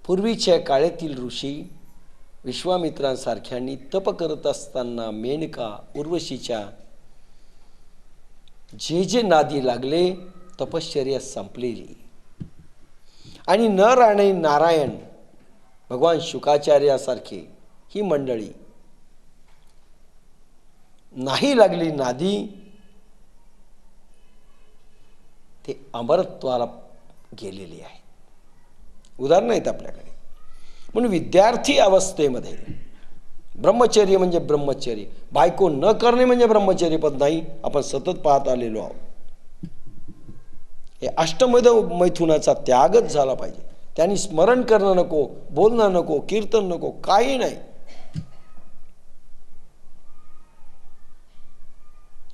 पूर्वीच्या काळातील ऋषी विश्वामित्रांसारख्यांनी तप करत असताना मेनका उर्वशीच्या जे जे नादी लागले तपश्चर्या संपलेली आणि नर आणि नारायण भगवान शुकाचार्यासारखे ही मंडळी नाही लागली नादी ते अमरत्वाला गेलेली आहे. उदाहरण आहेत आपल्याकडे. म्हणून विद्यार्थी अवस्थेमध्ये ब्रह्मचर्य म्हणजे ब्रह्मचर्य, बायको न करणे म्हणजे ब्रह्मचर्य पद नाही, आपण सतत पाहत आलेलो आहोत. हे अष्टमद मैथुनाचा त्यागच झाला पाहिजे. त्यांनी स्मरण करणं नको, बोलणं नको, कीर्तन नको, काही नाही.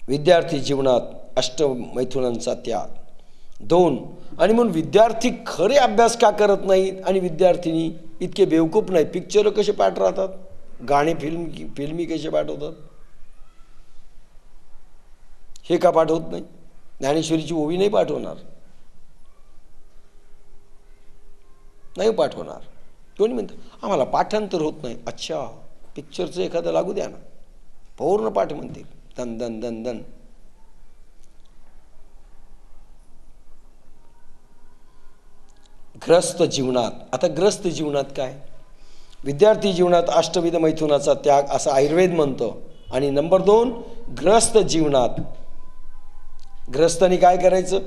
विद्यार्थी जीवनात अष्टमैथुनांचा त्याग. 2. आणि म्हणून विद्यार्थी खरे अभ्यास का करत नाहीत आणि विद्यार्थिनी इतके बेवकूफ नाहीत. पिक्चर कसे पाठ राहतात, गाणे फिल्मी कसे पाठ होतात, हे का पाठ होत नाही. ज्ञानेश्वरीची ओवी नाही पाठवणार, नाही पाठवणार. कोणी म्हणतं आम्हाला पाठांतर होत नाही. अच्छा, पिक्चरचं एखादं लागू द्या ना, पूर्ण पाठ म्हणतील, दन दन दन दन. ग्रस्त जीवनात, आता ग्रस्त जीवनात काय, विद्यार्थी जीवनात अष्टविध मैथुनाचा त्याग असं आयुर्वेद म्हणतो. आणि नंबर 2, ग्रस्त जीवनात ग्रस्तांनी काय करायचं,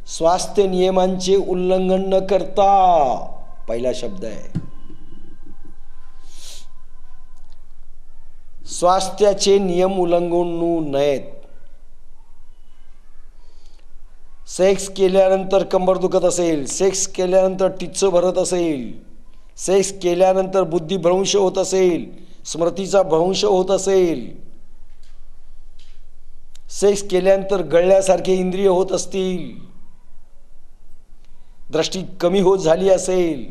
स्वास्थ्य नियमांचे उल्लंघन न करता, पहिला शब्द आहे. स्वास्थ्याचे नियम उल्लंघनू नयेत. सेक्स केल्यानंतर कंबर दुखत असेल, सेक्स केल्यानंतर टिच्च भरत असेल, सेक्स केल्यानंतर बुद्धिभ्रंश होत असेल, स्मृतीचा भ्रंश होत असेल, सेक्स केल्यानंतर गळल्यासारखे इंद्रिय होत असतील, दृष्टी कमी होत झाली असेल,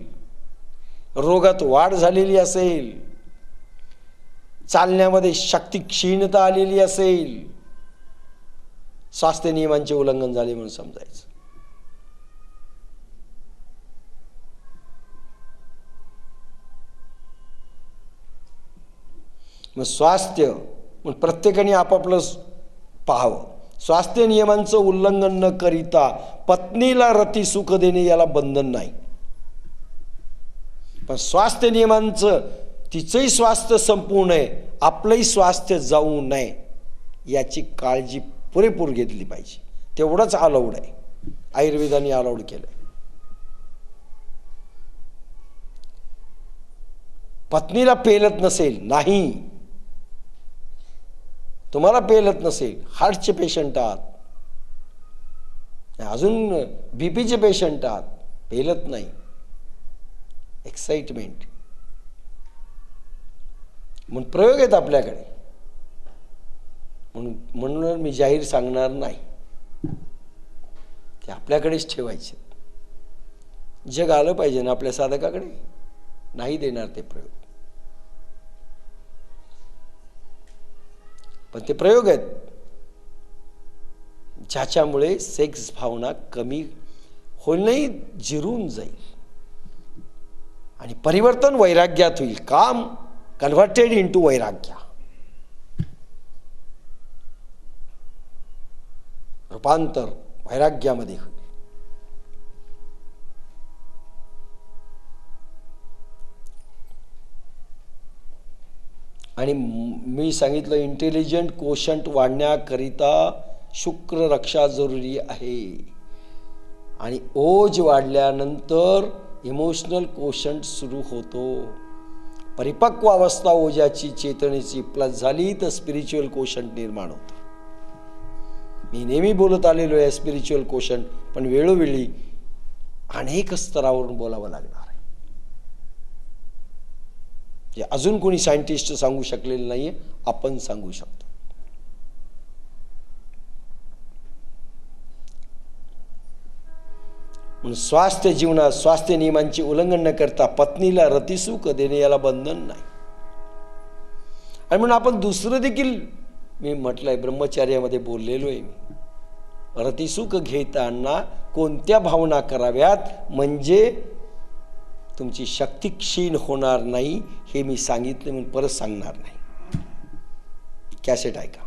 रोगात वाढ झालेली असेल, चालण्यामध्ये शक्ती क्षीणता आलेली असेल, स्वास्थ्य नियमांचे उल्लंघन झाले म्हणून समजायचं. मग स्वास्थ्य मग प्रत्येकाने आपापलं पाहावं. स्वास्थ्य नियमांचं उल्लंघन न करिता पत्नीला रती सुख देणे याला बंधन नाही. पण स्वास्थ्य नियमांचं तिचंही स्वास्थ्य संपू नये, आपलंही स्वास्थ्य जाऊ नये याची काळजी पुरेपूर घेतली पाहिजे. तेवढंच अलाउड आहे, आयुर्वेदाने अलाउड केलं. पत्नीला पेलत नसेल, नाही, तुम्हाला पेलत नसेल, हार्टचे पेशंट आहात, अजून बीपीचे पेशंट आहात, पेलत नाही, एक्साइटमेंट म्हणून प्रयोग आहेत आपल्याकडे. म्हणून मी जाहीर सांगणार नाही, ते आपल्याकडेच ठेवायचे. जग आलं पाहिजे ना आपल्या साधकाकडे, नाही देणार ते प्रयोग. पण ते प्रयोग आहेत ज्याच्यामुळे सेक्स भावना कमी होईल नाही, जिरून जाईल आणि परिवर्तन वैराग्यात होईल. काम कन्व्हर्टेड इंटू वैराग्य, रूपांतर वैराग्यामध्ये होईल. आणि मी सांगितलं इंटेलिजंट कोशंट वाढण्याकरिता शुक्र रक्षा जरुरी आहे. आणि ओज वाढल्यानंतर इमोशनल कोशंट सुरू होतो. परिपक्व अवस्था ओजाची चेतनेची प्लस झाली तर स्पिरिच्युअल कोशंट निर्माण होतं. मी नेहमी बोलत आलेलो आहे स्पिरिच्युअल कोशंट, पण वेळोवेळी अनेक स्तरावरून बोलावं लागणार आहे. जे अजून कोणी सायंटिस्ट सांगू शकलेलं नाहीये, आपण सांगू शकतो. म्हणून स्वास्थ्य जीवनात स्वास्थ्य नियमांचे उल्लंघन न करता पत्नीला रतिसुख देणे याला बंधन नाही. आणि म्हणून आपण दुसरं देखील मी म्हटलंय, ब्रह्मचर्यामध्ये बोललेलो आहे मी, रतिसुख घेताना कोणत्या भावना कराव्यात, म्हणजे तुमची शक्ती क्षीण होणार नाही. हे मी सांगितलं म्हणून परत सांगणार नाही. कॅसेट ऐका.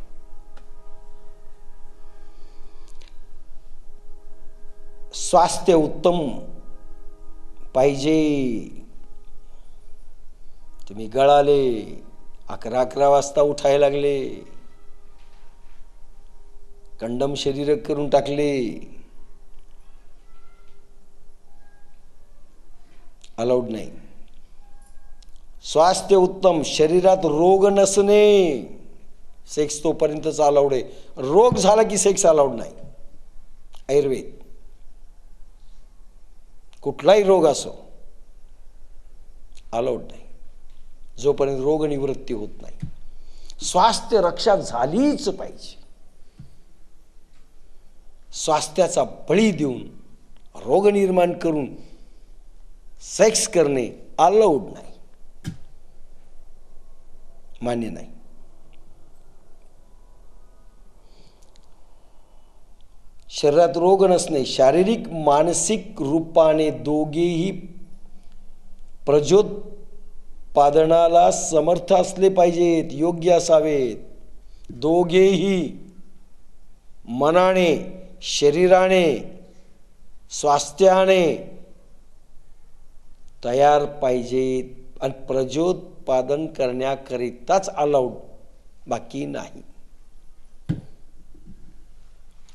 स्वास्थ्य उत्तम पाहिजे. तुम्ही गळाले, 11 वाजता उठायला लागले, कंडम शरीर करून टाकले, अलाउड नाही. स्वास्थ्य उत्तम, शरीरात रोग नसणे, सेक्स तोपर्यंतच अलाउड आहे. रोग झाला की सेक्स अलाउड नाही. आयुर्वेद कुठलाही रोग असो अलाउड नाही जोपर्यंत रोग निवृत्ती होत नाही. स्वास्थ्य रक्षा झालीच पाहिजे. स्वास्थ्याचा बळी देऊन रोग निर्माण करून सेक्स करणे अलाउड नाही, मान्य नाही. शरीरात रोग नसणे, शारीरिक मानसिक रूपाने दोघेही प्रजोत्पादनाला समर्थ असले पाहिजेत, योग्य असावेत. दोघेही मनाने, शरीराने, स्वास्थ्याने तयार पाहिजेत आणि प्रजोत्पादन करण्याकरिताच अलाउड, बाकी नाही.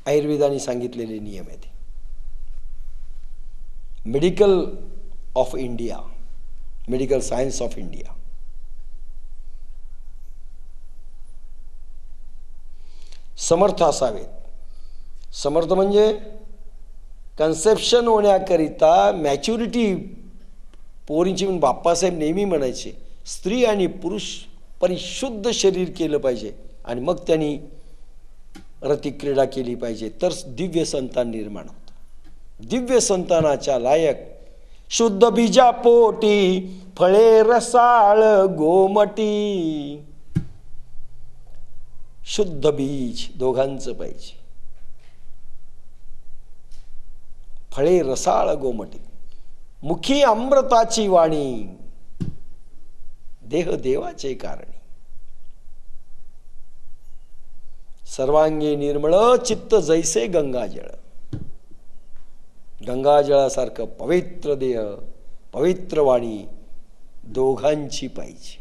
आयुर्वेदाने सांगितलेले नियम आहेत. Medical of India, medical science of India, समर्थ असावेत. समर्थ म्हणजे कन्सेप्शन होण्याकरिता मॅच्युरिटी. पोरींची म्हणून बाप्पासाहेब नेहमी म्हणायचे, स्त्री आणि पुरुष परिशुद्ध शरीर केलं पाहिजे आणि मग त्यांनी रतिक्रीडा केली पाहिजे, तर दिव्य संतान निर्माण होतं. दिव्य संतानाच्या लायक शुद्ध बीजा पोटी फळे रसाळ गोमटी. शुद्ध बीज दोघांचं पाहिजे, फळे रसाळ गोमटी. मुखी अमृताची वाणी, देह देवाचे कारणी. सर्वांगी निर्मळ चित्त जैसे गंगाजळ. गंगाजळासारखं पवित्र देह, पवित्र वाणी दोघांची पाहिजे.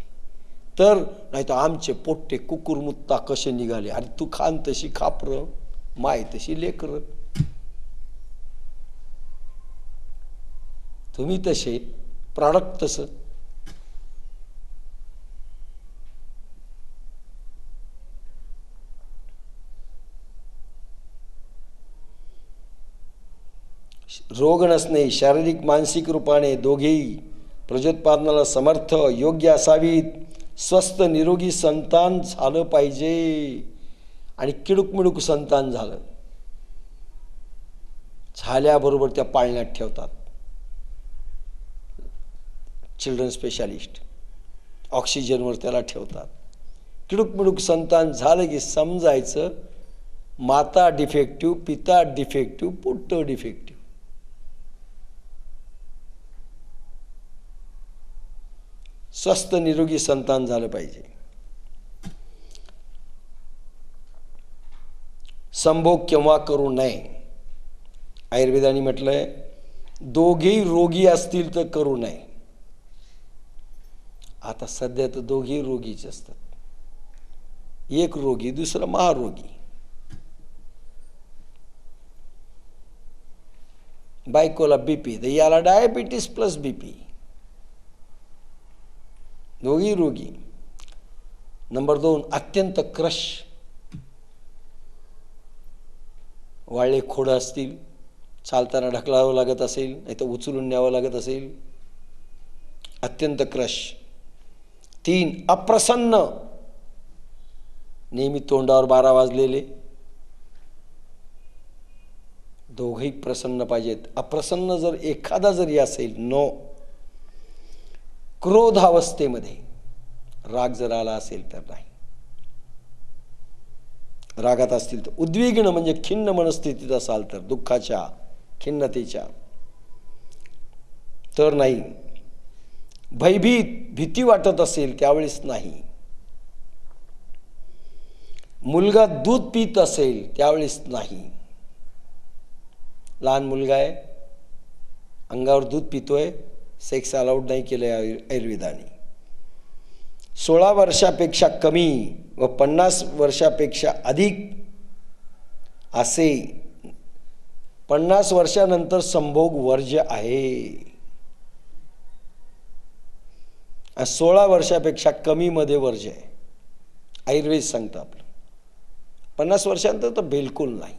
तर नाही तर आमचे पोट्टे कुकुरमुत्ता कसे निघाले, अरे तू खान तशी खापर, माय तशी लेकर, तुम्ही तसे, प्रॉडक्ट तसं. रोग नसणे, शारीरिक मानसिक रूपाने दोघेही प्रजोत्पादनाला समर्थ, योग्य असावीत. स्वस्थ निरोगी संतान झालं पाहिजे. आणि किडूक संतान झाल्याबरोबर त्या पाळण्यात ठेवतात चिल्ड्रन स्पेशालिस्ट, ऑक्सिजनवर त्याला ठेवतात. किडूक संतान झालं की समजायचं माता डिफेक्टिव्ह, पिता डिफेक्टिव्ह, पुट्ट डिफेक्टिव्ह. स्वस्थ निरोगी संतान झालं पाहिजे. संभोग केव्हा करू नये. आयुर्वेदाने म्हटलंय दोघेही रोगी असतील तर करू नये. आता सध्या तर दोघेही रोगीच असतात. एक रोगी, दुसरा महारोगी. बायकोला बीपी तर याला डायबिटीस प्लस बीपी, दोघी रोगी. नंबर 2, अत्यंत क्रश, वाळले खोडं असतील, चालताना ढकलावं लागत असेल, नाही तर उचलून न्यावं लागत असेल, अत्यंत क्रश. 3, अप्रसन्न, नेहमी तोंडावर 12 वाजलेले. दोघेही प्रसन्न पाहिजेत. अप्रसन्न जर एखादा जरी असेल, नो. क्रोधावस्थेमध्ये राग जर आला असेल तर नाही. रागात असतील तर, उद्विग्न म्हणजे खिन्न मनस्थितीत असाल तर, दुःखाच्या, खिन्नतेच्या तर नाही. भीती वाटत असेल त्यावेळेस नाही. मुलगा दूध पित असेल त्यावेळेस नाही. लहान मुलगा आहे, अंगावर दूध पितोय, सेक्स अलाउड नाही केलं आयुर्वेदाने. 16 वर्षापेक्षा कमी व 50 वर्षापेक्षा अधिक असे 50 वर्षानंतर संभोग वर्ज्य आहे. 16 वर्षापेक्षा कमी मध्ये वर्ज्य आहे आयुर्वेद सांगतं आपलं. 50 वर्षानंतर तर बिलकुल नाही.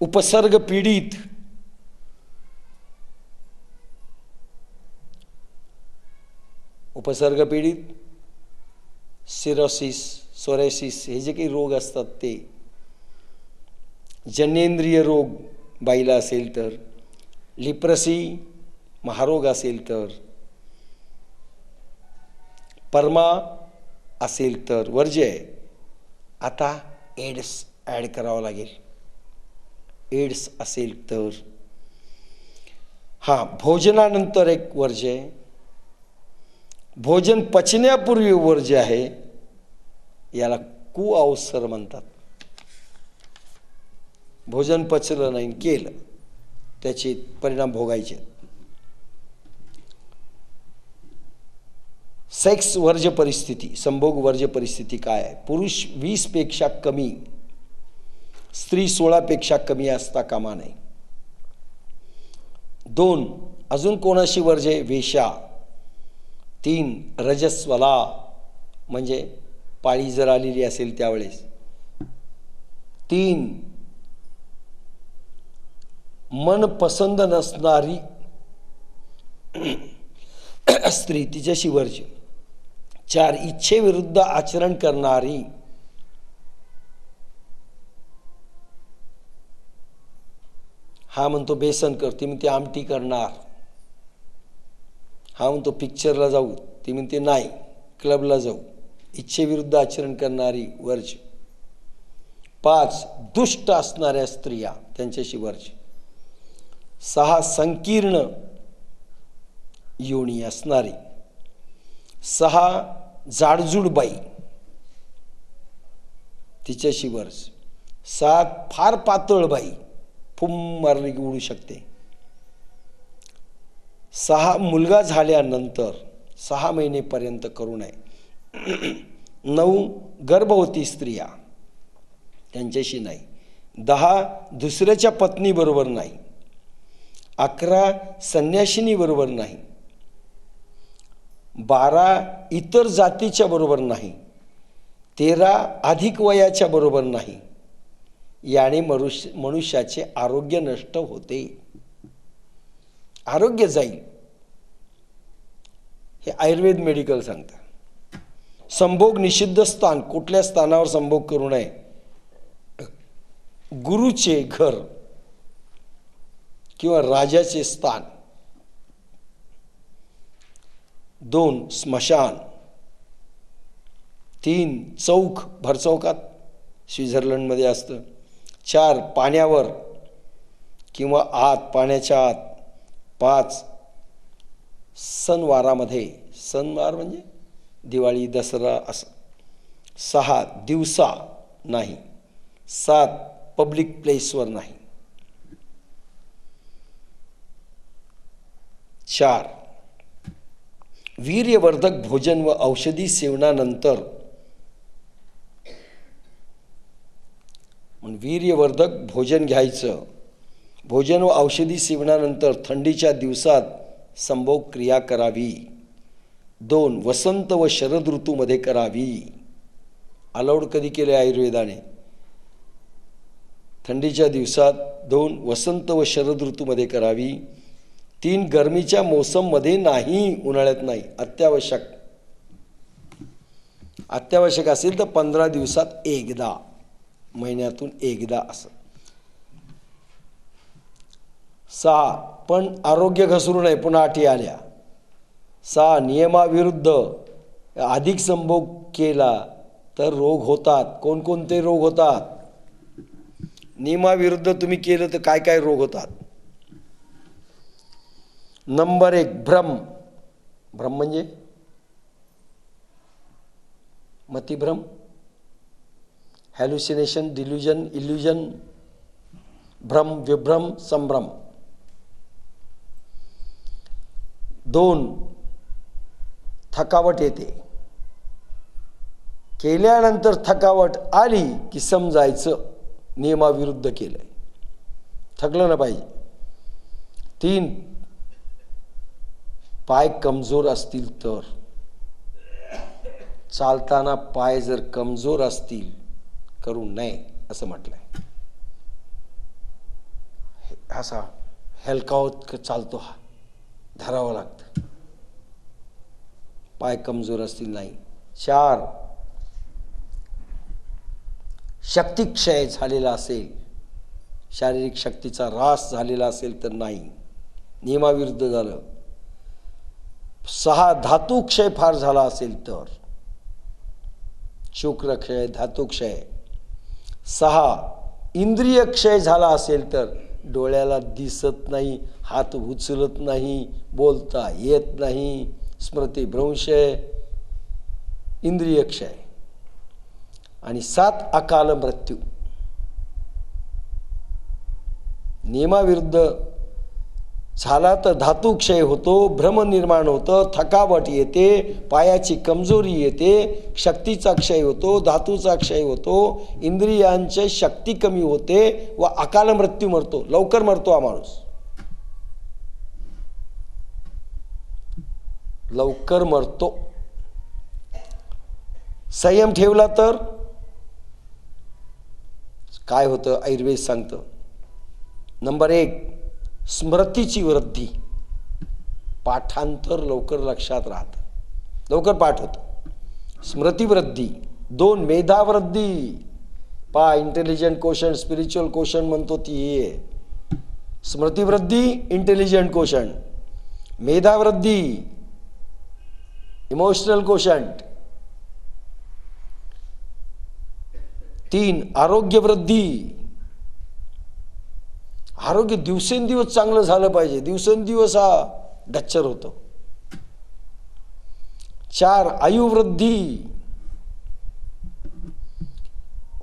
उपसर्ग पीडित, सिरोसिस, सोरेसिस हे जे काही रोग असतात ते, जनेंद्रिय रोग बाईला असेल तर, लिप्रसी महारोग असेल तर, परमा असेल तर वर्ज्य आहे. आता एड्स ॲड करावं लागेल. एड्स असेल तर, भोजनानंतर एक वर्ज्य आहे. भोजन पचण्यापूर्वी वर्ज्य आहे. याला कुअवसर म्हणतात. भोजन पचलं नाही केलं त्याचे परिणाम भोगायचे. सेक्स वर्ज्य परिस्थिती, संभोग वर्ज्य परिस्थिती काय आहे? पुरुष 20 पेक्षा कमी, स्त्री 16 पेक्षा कमी असता कामा नये. 2 अजून कोणाशी वर्ज्य? वेश्या. 3 रजस्वला म्हणजे पाळी जर आलेली असेल त्यावेळेस. 3 मन पसंत नसणारी स्त्री, तिच्याशी वर्ज्य. 4 इच्छेविरुद्ध आचरण करणारी. हा म्हणतो बेसन कर, ती म्हणते आमटी करणार. हा म्हणतो पिक्चरला जाऊ, ती म्हणते नाही क्लबला जाऊ. इच्छेविरुद्ध आचरण करणारी वर्ज्य. 5 दुष्ट असणाऱ्या स्त्रिया, त्यांच्याशी वर्ज्य. 6 संकीर्ण योनी असणारी. 6 जाडजूड बाई, तिच्याशी वर्ज्य. 7 फार पातळ बाई, फुम मारली की उडू शकते. 6 मुलगा झाल्यानंतर 6 महिनेपर्यंत करू नये. 9 गर्भवती स्त्रिया, त्यांच्याशी नाही. 10 दुसऱ्याच्या पत्नीबरोबर नाही. 11 संन्यासिनी बरोबर नाही. 12 इतर जातीच्या बरोबर नाही. 13 अधिक वयाच्या बरोबर नाही. याने मनुष्याचे आरोग्य नष्ट होते, आरोग्य जाईल. हे आयुर्वेद मेडिकल सांगतं. संभोग निषिद्ध स्थान, कुठल्या स्थानावर संभोग करू नये? गुरुचे घर किंवा राजाचे स्थान. 2 स्मशान. 3 चौक, भरचौकात स्वित्झर्लंडमध्ये असतं. 4 पाण्यावर किंवा आत, पाण्याच्या आत. 5 सणवारामध्ये, सणवार म्हणजे दिवाळी दसरा असं. 6 दिवसा नाही. 7 पब्लिक प्लेसवर नाही. 4 वीर्यवर्धक भोजन व औषधी सेवनानंतर. वीर्यवर्धक भोजन घ्यायचं. भोजन व औषधी सेवनानंतर थंडीच्या दिवसात संभोग क्रिया करावी. 2 वसंत व शरद ऋतूमध्ये करावी. अलाउड कधी केले आयुर्वेदाने? थंडीच्या दिवसात. 2 वसंत व शरद ऋतूमध्ये करावी. 3 गरमीच्या मोसममध्ये नाही, उन्हाळ्यात नाही. अत्यावश्यक असेल तर 15 दिवसात एकदा, महिन्यातून एकदा असं. 6 पण आरोग्य घसरू नये, पुन्हा अटी आल्या. 6 नियमाविरुद्ध अधिक संभोग केला तर रोग होतात. कोणकोणते रोग होतात? नियमाविरुद्ध तुम्ही केलं तर काय काय रोग होतात? नंबर 1 भ्रम. भ्रम म्हणजे मतिभ्रम, हॅल्युसिनेशन, डिल्युजन, इल्युजन, भ्रम, विभ्रम, संभ्रम. 2 थकावट येते. केल्यानंतर थकावट आली की समजायचं नियमाविरुद्ध केलंय, थकलं ना पाहिजे. 3 पाय कमजोर असतील तर, चालताना पाय जर कमजोर असतील करू नये असं म्हटलंय. असा हेलकावत चालतो हा, धरावं लागतं, पाय कमजोर असतील नाही. 4 शक्तिक्षय झालेला असेल, शारीरिक शक्तीचा ऱ्हास झालेला असेल तर नाही, नियमाविरुद्ध झालं. 6 धातुक्षय फार झाला असेल तर, शुक्रक्षय, धातुक्षय. 6 इंद्रिय क्षय झाला असेल तर, डोळ्याला दिसत नाही, हात उचलत नाही, बोलता येत नाही, स्मृतिभ्रंशय, इंद्रिय क्षय. आणि 7 अकाल मृत्यू. नियमाविरुद्ध झाला तर धातुक्षय होतो, भ्रम निर्माण होतं, थकावट येते, पायाची कमजोरी येते, शक्तीचा क्षय होतो, धातूचा क्षय होतो, इंद्रियांची शक्ती कमी होते व अकाल मृत्यू मरतो, लवकर मरतो हा माणूस, लवकर मरतो. संयम ठेवला तर काय होतं आयुर्वेद सांगतं. नंबर 1 स्मृतीची वृद्धी, पाठांतर लवकर लक्षात राहतं, लवकर पाठ होतं, स्मृतिवृद्धी. 2 मेधावृद्धी, इंटेलिजंट क्वोशंट, स्पिरिच्युअल क्वोशंट म्हणतो ती आहे. स्मृतिवृद्धी, इंटेलिजंट क्वोशंट. मेधावृद्धी, इमोशनल क्वोशंट. 3 आरोग्यवृद्धी, आरोग्य दिवसेंदिवस चांगलं झालं पाहिजे, दिवसेंदिवस हा गच्चर होतो. 4 आयुवृद्धी,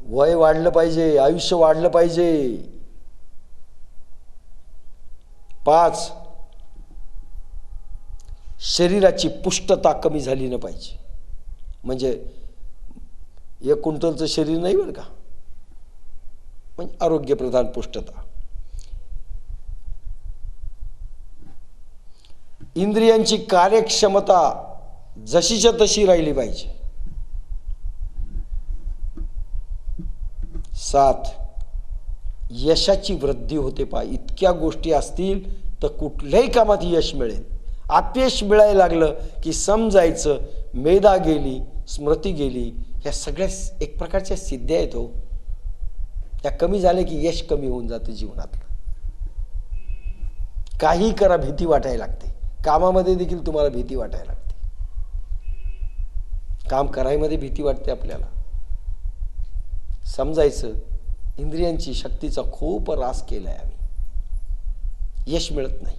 वय वाढलं पाहिजे, आयुष्य वाढलं पाहिजे. 5 शरीराची पुष्टता कमी झाली न पाहिजे, म्हणजे 1 क्विंटलचं शरीर नाही बरं का, म्हणजे आरोग्यप्रधान पुष्टता. इंद्रियांची कार्यक्षमता जशीच्या तशी राहिली पाहिजे. 7 यशाची वृद्धी होते. इतक्या गोष्टी असतील तर कुठल्याही कामात यश मिळेल. अपयश मिळायला लागलं की समजायचं मेधा गेली, स्मृती गेली, ह्या सगळ्या एक प्रकारच्या सिद्ध्या आहेत हो. त्या कमी झाल्या की यश कमी होऊन जातं जीवनातलं. काही करा भीती वाटायला लागते, कामामध्ये देखील तुम्हाला भीती वाटायला लागते, काम करायमध्ये भीती वाटते आपल्याला. समजायचं इंद्रियांची शक्तीचा खूप ऱ्हास केलाय आम्ही, यश मिळत नाही.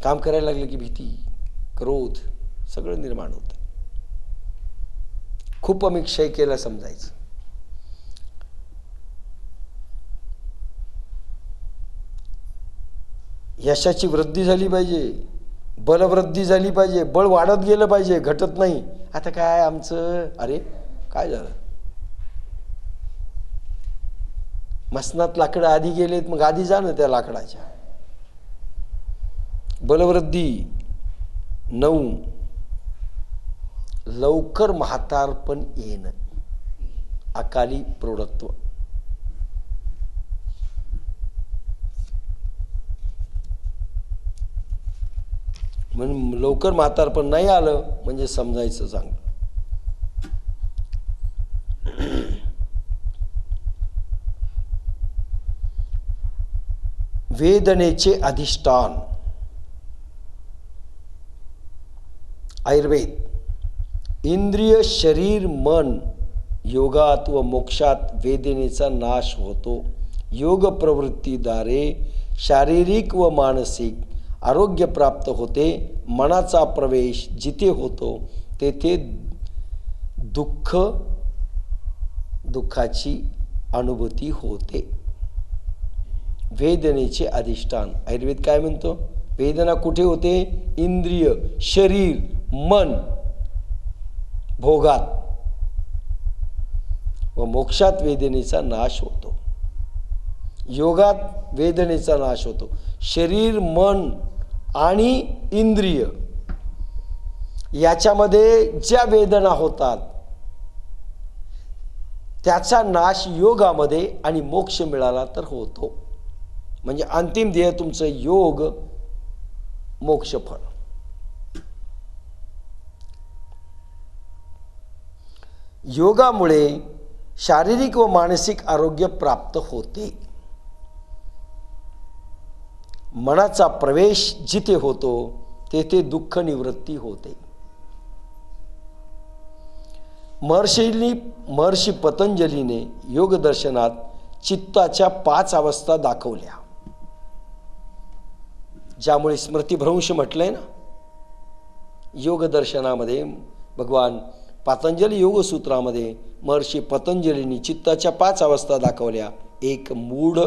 काम करायला लागलं की भीती, क्रोध सगळं निर्माण होतं. खूप आम्ही क्षय केला समजायचं. यशाची वृद्धी झाली पाहिजे, बलवृद्धी झाली पाहिजे, बळ वाढत गेलं पाहिजे, घटत नाही. आता काय आमचं, अरे काय झालं, मसनात लाकडं आधी गेलेत, मग आधी जा ना त्या लाकडाच्या. बलवृद्धी. 9 लवकर म्हातारपण येणं, अकाली प्रौढत्व. म्हणून लवकर म्हातारपण नाही आलं म्हणजे समजायचं चांगलं. वेदनेचे अधिष्ठान. आयुर्वेद. इंद्रिय, शरीर, मन योगात व मोक्षात वेदनेचा नाश होतो. योग प्रवृत्तीद्वारे शारीरिक व मानसिक आरोग्य प्राप्त होते. मनाचा प्रवेश जिथे होतो तेथे दुःखाची अनुभूती होते. वेदनेचे अधिष्ठान आयुर्वेद काय म्हणतो? वेदना कुठे होते? इंद्रिय, शरीर, मन, भोगात. व मोक्षात वेदनेचा नाश होतो. योगात वेदनेचा नाश होतो. शरीर, मन आणि इंद्रिय याच्यामध्ये ज्या वेदना होतात त्याचा नाश योगामध्ये आणि मोक्ष मिळाला तर होतो. म्हणजे अंतिम ध्येय तुमचं योग मोक्ष फळ. योगामुळे शारीरिक व मानसिक आरोग्य प्राप्त होते. मनाचा प्रवेश जिथे होतो तेथे दुःख निवृत्ती होते. महर्षी पतंजलीने योग दर्शनात चित्ताच्या 5 अवस्था दाखवल्या, ज्यामुळे स्मृतिभ्रंश म्हटलंय ना. योग दर्शनामध्ये भगवान पतंजली योगसूत्रामध्ये महर्षी पतंजलींनी चित्ताच्या 5 अवस्था दाखवल्या. 1 मूढ,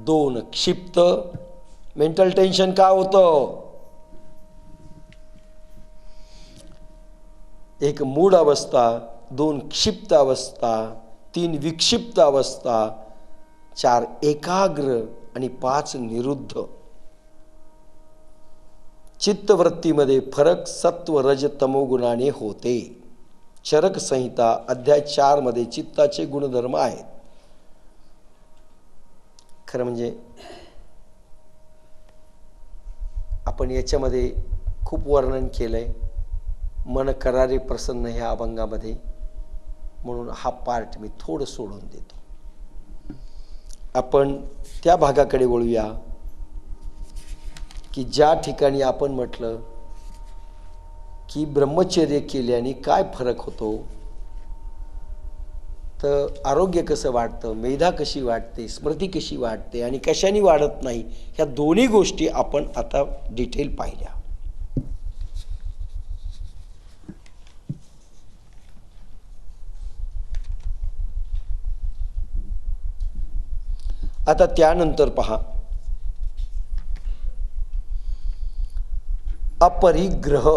2 क्षिप्त. मेंटल टेन्शन काय होतं? 1 मूढ अवस्था, 2 क्षिप्त अवस्था, 3 विक्षिप्त अवस्था, 4 एकाग्र आणि 5 निरुद्ध. चित्तवृत्तीमध्ये फरक सत्व रज तमो गुणाने होते. चरक संहिता अध्याय 4 मध्ये चित्ताचे गुणधर्म आहेत. खरं म्हणजे आपण याच्यामध्ये खूप वर्णन केलंय. मन करारे प्रसन्न ह्या अभंगामध्ये, म्हणून हा पार्ट मी थोडं सोडून देतो. आपण त्या भागाकडे वळूया की ज्या ठिकाणी आपण म्हटलं की ब्रह्मचर्य केल्याने काय फरक होतो. तर आरोग्य कसं वाढतं, मेधा कशी वाढते, स्मृती कशी वाढते आणि कशाने वाढत नाही, ह्या दोन्ही गोष्टी आपण आता डिटेल पाहिल्या. आता त्यानंतर पहा, अपरिग्रह.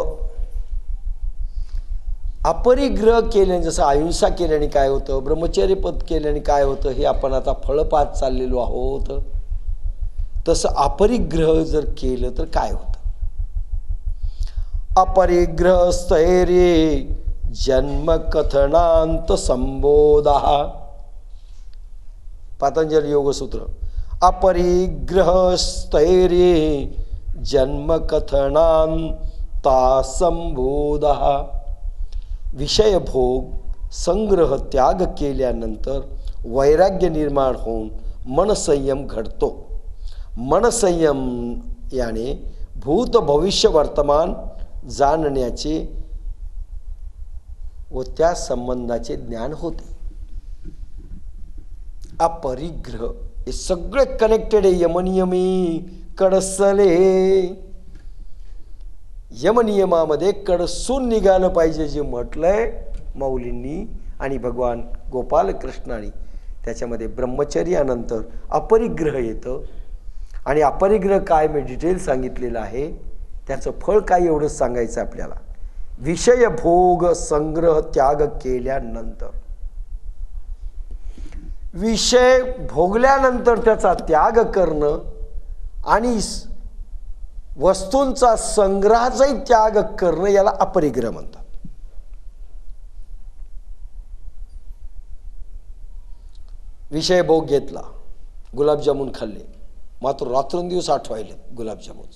अपरिग्रह केल्याने, जसं अहिंसा केल्याने काय होतं, ब्रह्मचर्य पद केल्याने काय होतं, हे आपण आता फळ पाहत चाललेलो आहोत. तसं अपरिग्रह जर केलं तर काय होतं? अपरिग्रह स्थैर्ये जन्म कथनांत संबोधा. पतंजली योगसूत्र. अपरिग्रह स्थैर्ये जन्म कथनांता संबोधा. विषय भोग संग्रह त्याग केल्यानंतर वैराग्य निर्माण होऊन मनसंयम घडतो. मनसंयम याने भूत भविष्य वर्तमान जाणण्याचे व त्या संबंधाचे ज्ञान होते. अपरिग्रह हे सगळे कनेक्टेड आहे. यमनियमी कडसले, यमनियमामध्ये कडसून निघालं पाहिजे जे म्हटलंय माऊलींनी आणि भगवान गोपाल कृष्णाने. त्याच्यामध्ये ब्रह्मचर्यानंतर अपरिग्रह येतं आणि अपरिग्रह काय मी डिटेल सांगितलेलं आहे. त्याचं फळ काय एवढंच सांगायचं आपल्याला. विषय भोग संग्रह त्याग केल्यानंतर, विषय भोगल्यानंतर त्याचा त्याग करणं आणि वस्तूंचा संग्रहाचाही त्याग करणं याला अपरिग्रह म्हणतात. विषय भोग घेतला, गुलाबजामुन खाल्ले, मात्र रात्रंदिवस आठवायले गुलाबजामुन.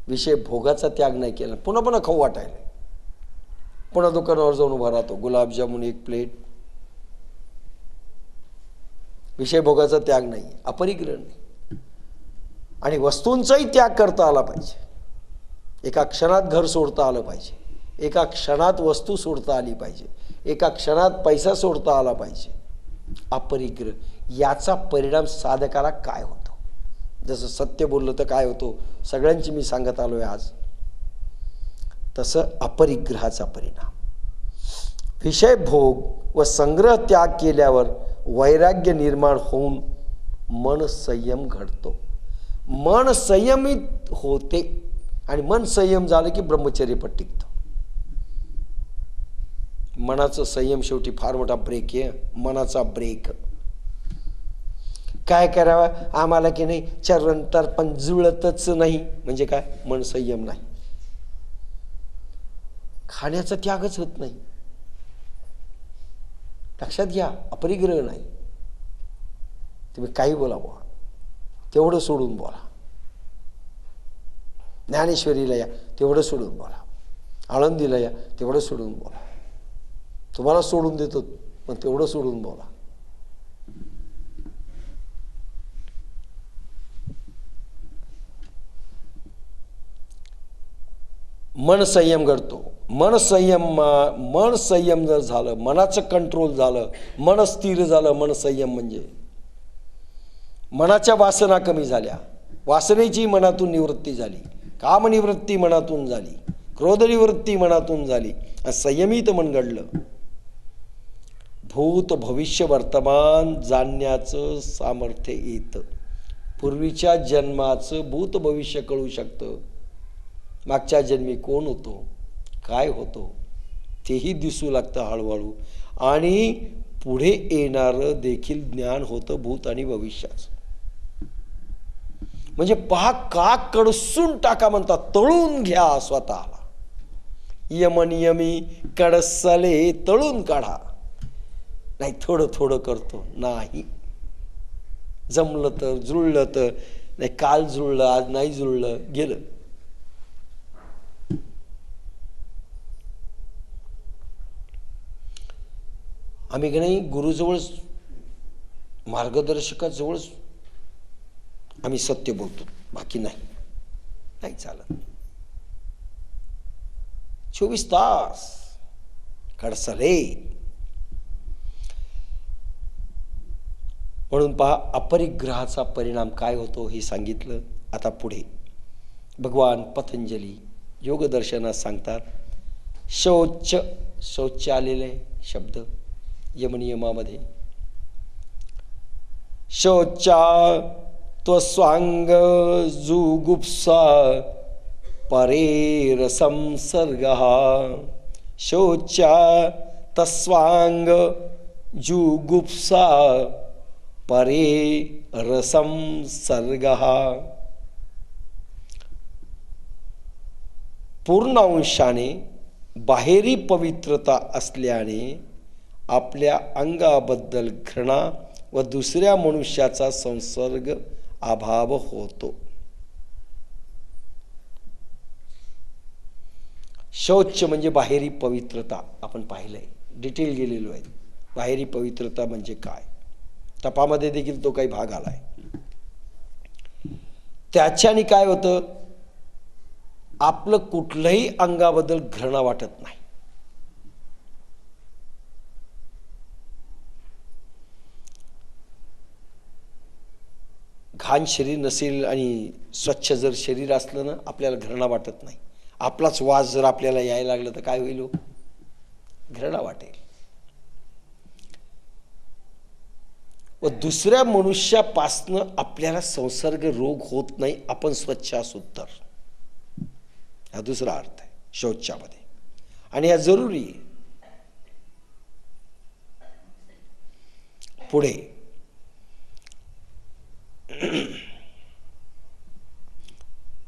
विषय भोगाचा त्याग नाही केला, पुन्हा पुन्हा खाऊ वाटायला, पुन्हा दुकानावर जाऊन उभा राहतो, गुलाबजामुन 1 प्लेट. विषय भोगाचा त्याग नाही, अपरिग्रह नाही. आणि वस्तूंचाही त्याग करता आला पाहिजे. एका क्षणात घर सोडता आलं पाहिजे, एका क्षणात वस्तू सोडता आली पाहिजे, एका क्षणात पैसा सोडता आला पाहिजे. अपरिग्रह याचा परिणाम साधकाला काय होतो? जसं सत्य बोललं तर काय होतो सगळ्यांची मी सांगत आलोय आज, तसं अपरिग्रहाचा परिणाम. विषय भोग व संग्रह त्याग केल्यावर वैराग्य निर्माण होऊन मन संयम घडतो. मन संयमित होते आणि मन संयम झालं की ब्रह्मचर्य पण टिकतं. मनाचं संयम शेवटी फार मोठा ब्रेक आहे. मनाचा ब्रेक काय करावा आम्हाला की नाही, चरण पण जुळतच नाही म्हणजे काय, मन संयम नाही. खाण्याचा त्यागच होत नाही. लक्षात घ्या, अपरिग्रह नाही. तुम्ही काही बोला बुवा, तेवढं सोडून बोला. ज्ञानेश्वरीला या तेवढं सोडून बोला, आळंदीला या तेवढं सोडून बोला. तुम्हाला सोडून देतो पण तेवढं सोडून बोला. मन संयम घडतो. मन संयम जर झालं, मनाचं कंट्रोल झालं, मन स्थिर झालं. मन संयम म्हणजे मनाच्या वासना कमी झाल्या, वासनेची मनातून निवृत्ती झाली, कामनिवृत्ती मनातून झाली, क्रोधनिवृत्ती मनातून झाली, संयमित मन घडलं. भूत भविष्य वर्तमान जाणण्याचं सामर्थ्य येतं. पूर्वीच्या जन्माचं भूत भविष्य कळू शकतं. मागच्या जन्मी कोण होतो, काय होतो तेही दिसू लागतं हळूहळू. आणि पुढे येणारं देखील ज्ञान होतं भूत आणि भविष्याचं. म्हणजे पहा, काक कडसून टाका म्हणतात, तळून घ्या स्वतःला. यमनियमी कडसले तळून काढा. नाही थोडं थोडं करतो, नाही जमलं तर जुळलं तर, नाही काल जुळलं आज नाही जुळलं गेलं. आम्ही की नाही गुरुजवळ मार्गदर्शकाजवळ आम्ही सत्य बोलतो, बाकी नाही चालत. 24 तास कडसले. म्हणून पहा, अपरिग्रहाचा परिणाम काय होतो हे सांगितलं. आता पुढे भगवान पतंजली योगदर्शनात सांगतात. शौच आलेले शब्द यमनियमामध्ये. शौचा त्वस्वांग जुगुप्सा परेर संसर्गः. शौचा तस्वांग जुगुप्सा परेर संसर्गः. पूर्ण अंशाने बाहेरी पवित्रता असल्याने आपल्या अंगाबद्दल घृणा व दुसऱ्या मनुष्याचा संसर्ग अभाव होतो. शौच म्हणजे बाहेरी पवित्रता. आपण पाहिलंय, डिटेल गेलेलो आहे. बाहेरी पवित्रता म्हणजे काय, तपामध्ये देखील तो काही भाग आलाय. त्याच्याने काय होतं, आपलं कुठलंही अंगाबद्दल घृणा वाटत नाही. घाण शरीर नसेल आणि स्वच्छ जर शरीर असलं ना, आपल्याला घृणा वाटत नाही. आपलाच वास जर आपल्याला यायला लागला तर काय होईल, घृणा वाटेल. व दुसऱ्या मनुष्यापासनं आपल्याला संसर्ग रोग होत नाही, आपण स्वच्छ असू तर. हा दुसरा अर्थ आहे शौचामध्ये, आणि हा जरुरी आहे. पुढे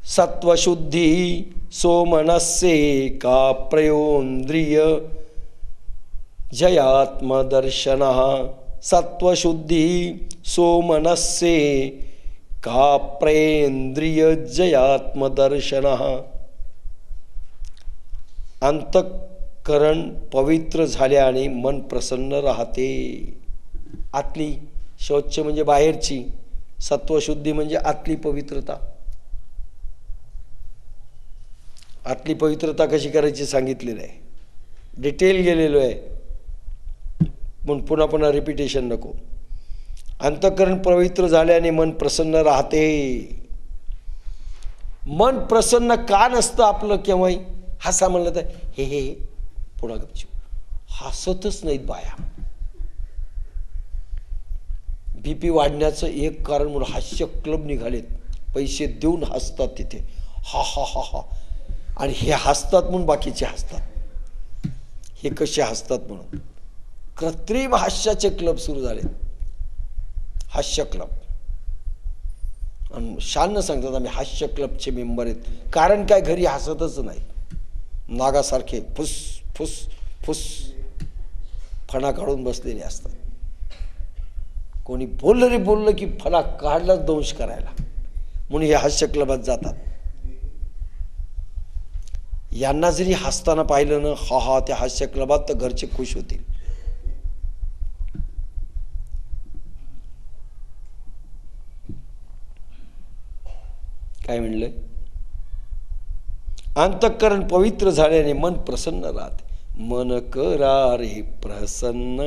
सत्वशुद्धी सोमनस्ये का प्रयोंद्रिय जयात्मदर्शनः. सत्वशुद्धी सोमनस्ये का प्रेंद्रिय जयात्मदर्शनः. अंतःकरण पवित्र झाल्याने मन प्रसन्न राहते. आतली शौच म्हणजे बाहेरची, सत्वशुद्धी म्हणजे आतली पवित्रता. आतली पवित्रता कशी करायची सांगितलेलं आहे, डिटेल गेलेलो आहे, म्हणून पुन्हा पुन्हा रिपिटेशन नको. अंतःकरण पवित्र झाल्याने मन प्रसन्न राहते. मन प्रसन्न का नसतं आपलं केव्हाही? हसा म्हणलं तर हे हे पुढं गपचूप हसतच नाहीत बाया. बीपी वाढण्याचं एक कारण म्हणून हास्य क्लब निघालेत. पैसे देऊन हसतात तिथे, हा हा हा हा. आणि हे हसतात म्हणून बाकीचे हसतात. हे कसे हसतात म्हणून कृत्रिम हास्याचे क्लब सुरू झाले, हास्य क्लब. आणि शान सांगतात आम्ही हास्य क्लबचे मेंबर आहेत. कारण काय, घरी हसतच नाही, नागासारखे फुस फुस फुस फणा काढून बसलेले असतात. कोणी बोललं रे बोललं की फणा काढलाच दंश करायला, म्हणून हे हास्य क्लबात जातात. यांना जरी हसताना पाहिलं ना, हा हा त्या हास्य क्लबात, तर घरचे खुश होतील. काय म्हणलंय? अंतःकरण पवित्र झाल्याने मन प्रसन्न राहते. मन करा रे प्रसन्न,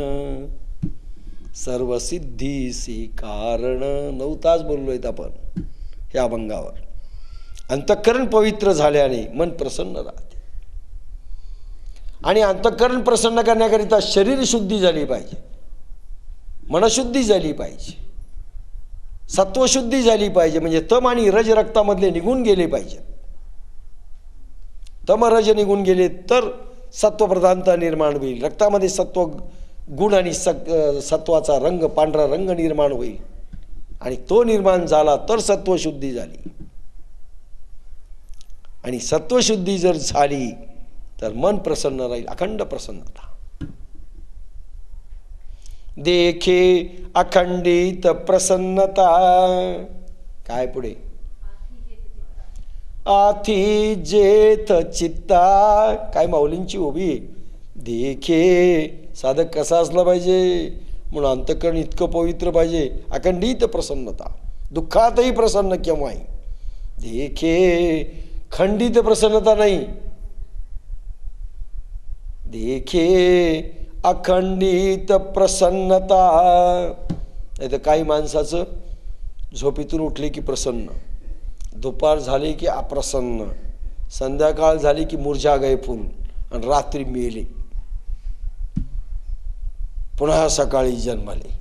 सर्व सिद्धीसी कारण. 9 तास बोललोय आपण ह्या अभंगावर. अंतःकरण पवित्र झाल्याने मन प्रसन्न राहते. आणि अंतःकरण प्रसन्न करण्याकरिता शरीर शुद्धी झाली पाहिजे, मनशुद्धी झाली पाहिजे, सत्वशुद्धी झाली पाहिजे. म्हणजे तम आणि रज रक्तामधले निघून गेले पाहिजे. तम रज निघून गेले तर सत्वप्रधानता निर्माण होईल. रक्तामध्ये सत्व गुण आणि सत्वाचा रंग, पांढरा रंग निर्माण होईल. आणि तो निर्माण झाला तर सत्वशुद्धी झाली. आणि सत्वशुद्धी जर झाली तर मन प्रसन्न राहील, अखंड प्रसन्नता. देखे अखंडित प्रसन्नता. काय पुढे? आथी जेथ चित्ता. काय माऊलींची उभी. देखे साधक कसा असला पाहिजे म्हणून अंतःकरण इतकं पवित्र पाहिजे. अखंडित प्रसन्नता, दुःखातही प्रसन्न केव्हाही. देखे खंडित प्रसन्नता नाही, देखे अखंडित प्रसन्नता. नाही तर काही माणसाचं झोपेतून उठले की प्रसन्न, दुपार झाली की अप्रसन्न, संध्याकाळ झाली की मुरझा गए फूल, आणि रात्री मेले, पुन्हा सकाळी जन्मले.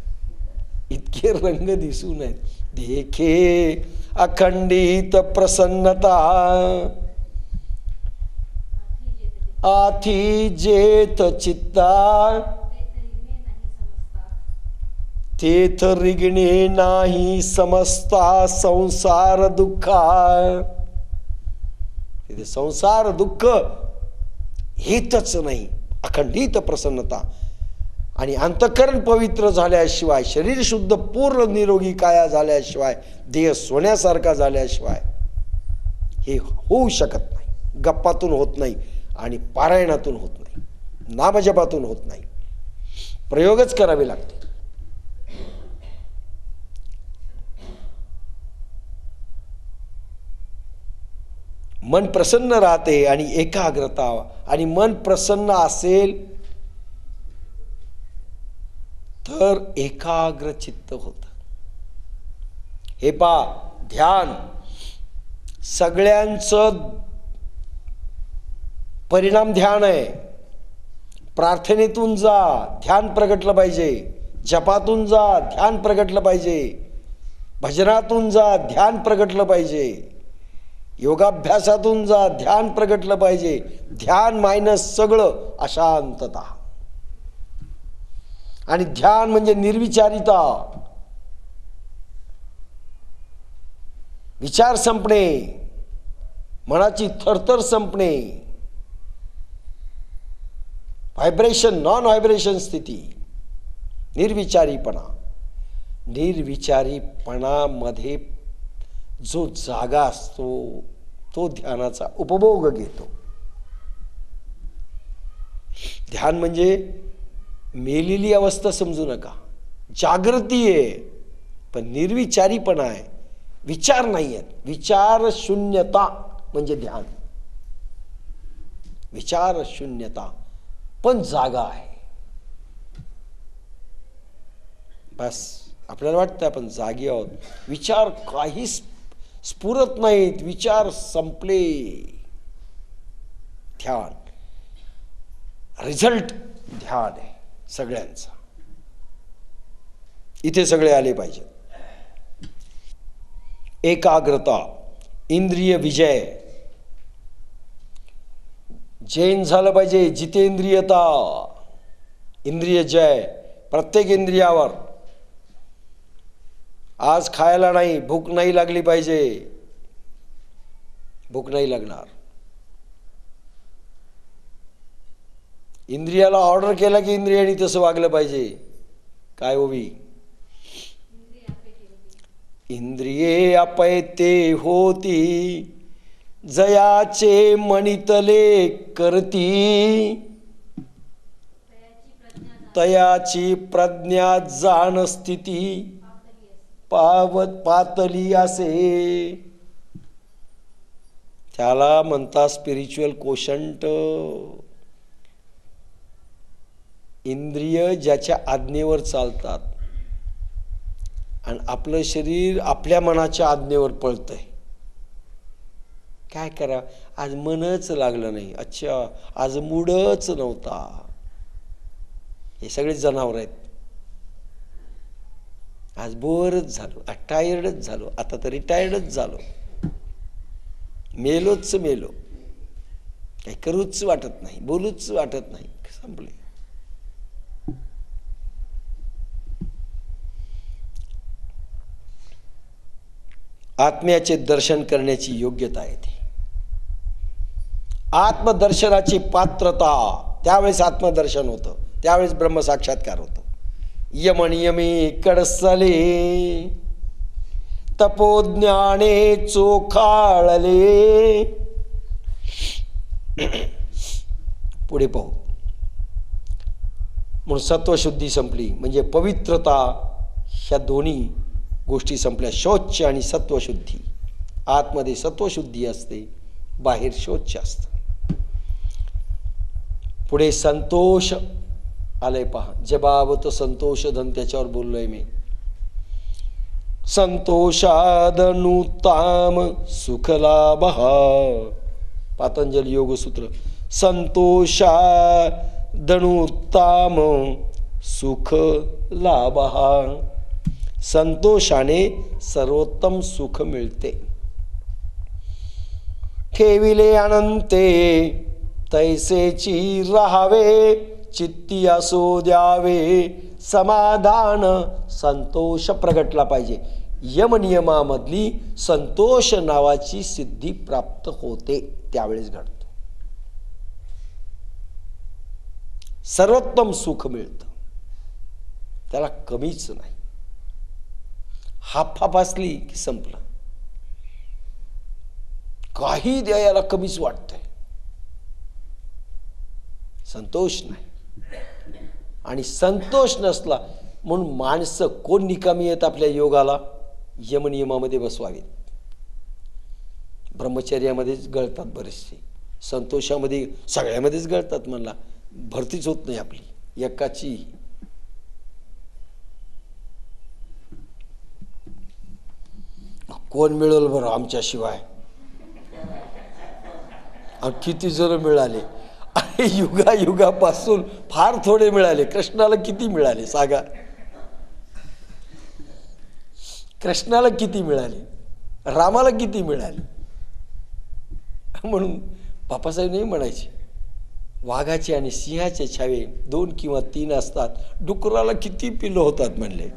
इतके रंग दिसू नयेत. देखे अखंडित प्रसन्नता, आथी जेथ चित्ता, तेथ रिगणे नाही समजता संसार दुःखा. तिथे संसार दुःख हेतच नाही, अखंडित प्रसन्नता. आणि अंतःकरण पवित्र झाल्याशिवाय, शरीर शुद्ध पूर्ण निरोगी काया झाल्याशिवाय, देह सोन्यासारखा झाल्याशिवाय हे होऊ शकत नाही. गप्पातून होत नाही, आणि पारायणातून होत नाही, नामजपातून होत नाही. प्रयोगच करावे लागते. मन प्रसन्न राहते आणि एकाग्रता. आणि मन प्रसन्न असेल तर एकाग्र चित्त होतं. हे पहा, ध्यान सगळ्यांचं परिणाम ध्यान आहे. प्रार्थनेतून जा, ध्यान प्रगटलं पाहिजे. जपातून जा, ध्यान प्रगटलं पाहिजे. भजनातून जा, ध्यान प्रगटलं पाहिजे. योगाभ्यासातून जा, ध्यान प्रगटलं पाहिजे. ध्यान मायनस सगळं अशांतता. आणि ध्यान म्हणजे निर्विचारिता, विचार संपणे, मनाची थरथर संपणे, व्हायब्रेशन, नॉन व्हायब्रेशन स्थिती, निर्विचारीपणा. निर्विचारीपणामध्ये जो जागा असतो तो ध्यानाचा उपभोग घेतो. ध्यान म्हणजे मेलेली अवस्था समजू नका, जागृती आहे, पण निर्विचारीपणा आहे, विचार नाही आहेत. विचार शून्यता म्हणजे ध्यान. विचार शून्यता पण जागा आहे. बस आपल्याला वाटतं आपण जागी आहोत, विचार काही स्फुरत नाहीत, विचार संपले. ध्यान, रिझल्ट ध्यान आहे सगळ्यांचा. इथे सगळे आले पाहिजे. एकाग्रता, इंद्रिय विजय, जैन झालं पाहिजे. जितेंद्रियता, इंद्रिय जय प्रत्येक इंद्रियावर. आज खायला नाही, भूक नाही लागली पाहिजे, भूक नाही लागणार. इंद्रियाला ऑर्डर केला की इंद्रियाने तसं वागलं पाहिजे. काय होवी? इंद्रिये अपयते होती, जयाचे मनितले करती, तयाची प्रज्ञा जाण स्थिती पातली असे. त्याला म्हणतात स्पिरिच्युअल कोशंट. इंद्रिय ज्याच्या आज्ञेवर चालतात आणि आपलं शरीर आपल्या मनाच्या आज्ञेवर पळतंय. काय करा, आज मनच लागलं नाही, अच्छा आज मूडच नव्हता. हे सगळे जनावर आहेत. आज बोरच झालो, आज टायर्डच झालो, आता तर रिटायर्डच झालो, मेलोच मेलो, काही करूच वाटत नाही, बोलूच वाटत नाही, संपले. आत्म्याचे दर्शन करण्याची योग्यता आहे ती. आत्मदर्शनाची पात्रता, त्यावेळेस आत्मदर्शन होतं, त्यावेळेस ब्रह्मसाक्षात्कार होतो. यमनियमी कडसले तपोज्ञाने चोखाळले. पुढे पाहू. म्हणून सत्वशुद्धी संपली म्हणजे पवित्रता, ह्या दोन्ही गोष्टी संपल्या. शौच आणि सत्वशुद्धी. आतमध्ये सत्वशुद्धी असते, बाहेर शौच असतं. पुढे संतोष आलंय पहा. जबावत संतोष धन, त्याच्यावर बोललोय मी. संतोषादनुताम सुखलाभ, पातंजली योगसूत्र. संतोषादनुताम सुख लाभ. संतोषाने सर्वोत्तम सुख मिळते. ठेविले अनंते तैसेची राहावे, चित्ती असो द्यावे समाधान. संतोष प्रगटला पाहिजे. यमनियमामधली संतोष नावाची सिद्धी प्राप्त होते, त्यावेळेस घडतो. सर्वोत्तम सुख मिळतं, त्याला कमीच नाही. हाफ असली की संपलं. काही द्यायला कमीच वाटतंय, संतोष नाही. आणि संतोष नसला म्हणून माणसं कोण निकामी आहेत आपल्या योगाला? यमनियमामध्ये बसवावेत. ब्रह्मचर्यामध्येच गळतात बरेचसे, संतोषामध्ये सगळ्यामध्येच गळतात. म्हणला भरतीच होत नाही आपली एकाची. कोण मिळेल बरं आमच्याशिवाय? किती जण मिळाले? अरे युगापासून फार थोडे मिळाले. कृष्णाला किती मिळाले सांगा? कृष्णाला किती मिळाले? रामाला किती मिळाले? म्हणून बापासाहेब नाही म्हणायचे, वाघाचे आणि सिंहाचे छावे 2 किंवा 3 असतात, डुकराला किती पिलं होतात म्हणले.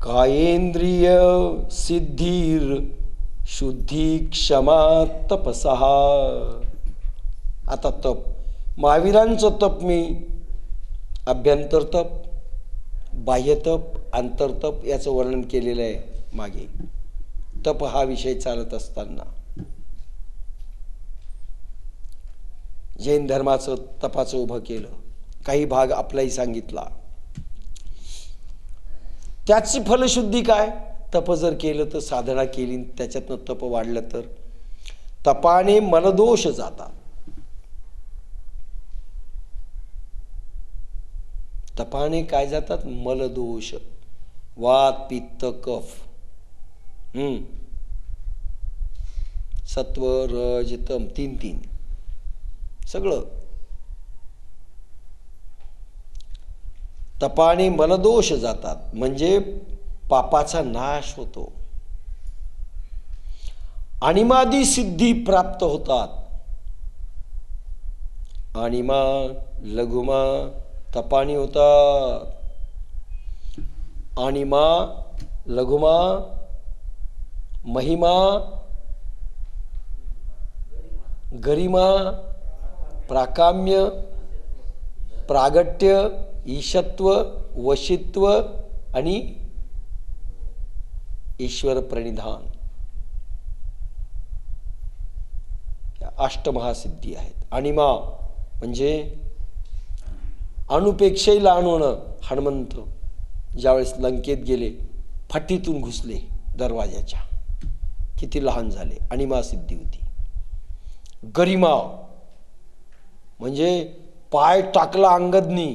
कायेंद्रिय सिद्धीर शुद्धी क्षमा तपसः. आता तप, महावीरांचं तप मी अभ्यंतर तप, बाह्य तप, आंतरतप याचं वर्णन केलेलं आहे मागे. तप हा विषय चालत असताना जैन धर्माचं तपाचं उभं केलं, काही भाग आपलाही सांगितला. त्याची फलशुद्धी काय? तप जर केलं तर, साधना केली त्याच्यातनं तप वाढलं तर तपाने मनदोष जातात. तपाने काय जातात? मलदोष, वात पित्त कफ, सत्व रज तम, तीन सगळं. तपाने मलदोष जातात म्हणजे पापाचा नाश होतो. अणिमादी सिद्धी प्राप्त होतात. अणिमा लघुमा तपानी होतात. अणिमा लघुमा महिमा गरिमा प्राकाम्य प्रागट्य ईशत्व वशित्व आणि ईश्वर प्रणिधान, या अष्टमहासिद्धी आहेत. अणिमा म्हणजे अणुपेक्षाही लहान होणं. हनुमंत ज्यावेळेस लंकेत गेले, फटीतून घुसले दरवाजाच्या, किती लहान झाले, अणिमा सिद्धी होती. गरिमा म्हणजे पाय टाकला अंगदनी,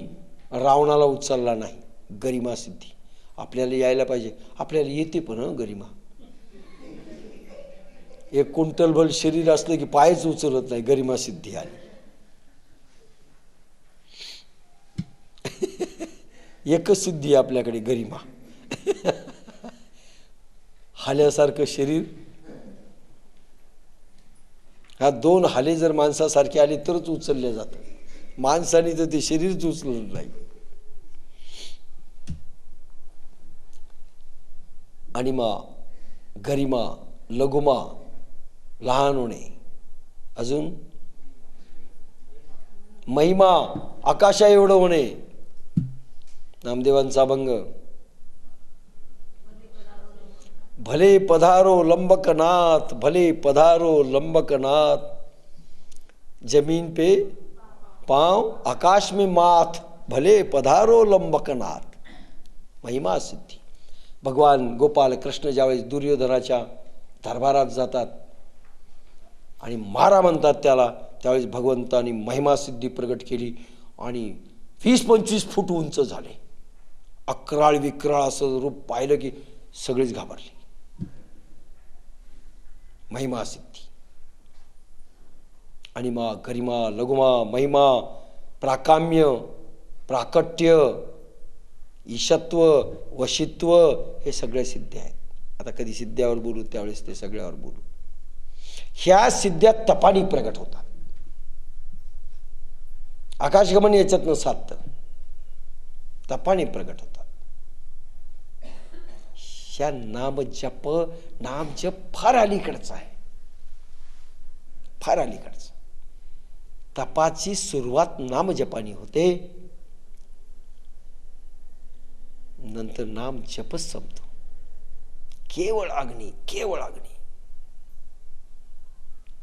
रावणाला उचलला नाही, गरिमा सिद्धी. आपल्याला यायला पाहिजे, आपल्याला येते पण गरिमा. 1 क्विंटलभर शरीर असलं की पायच उचलत नाही, गरिमा सिद्धी आली. एकच सिद्धी आपल्याकडे, गरिमा. हाल्यासारखं शरीर, हा 2 हाले जर माणसासारखे आले तरच उचलले जातात. माणसाने तर ते शरीरच उचललं नाही. अणिमा गरिमा लघुमा लहान होणे, अजून महिमा आकाशा एवढं होणे. नामदेवांचा अभंग, भले पधारो लंबकनाथ, भले पधारो लंबकनाथ, जमीन पे पांव आकाश में माथ, भले पधारो लंबकनाथ. महिमा सिद्धी. भगवान गोपाल कृष्ण ज्यावेळेस दुर्योधनाच्या दरबारात जातात आणि मारा म्हणतात त्याला, त्यावेळेस भगवंतानी महिमा सिद्धी प्रगट केली आणि 20-25 फूट उंच झाले. अक्राळ विक्राळ असं रूप पाहिलं की सगळीच घाबरली. महिमा सिद्धी. अणिमा गरिमा लघुमा महिमा प्राकाम्य प्राकट्य ईशत्व वशित्व हे सगळे सिद्धी आहेत. आता कधी सिद्ध्यावर बोलू त्यावेळेस ते सगळ्यावर बोलू. ह्या सिद्ध्या तपानी प्रगट होतात. आकाशगमन याच्यातनं साधतं, तपानी प्रगट होतात. ह्या नामजप, नामजप फार अलीकडचा आहे, फार अलीकडचं. तपाची सुरुवात नामजपानी होते, नंतर नाम जपच संपतो. केवळ अग्नी, केवळ अग्नी.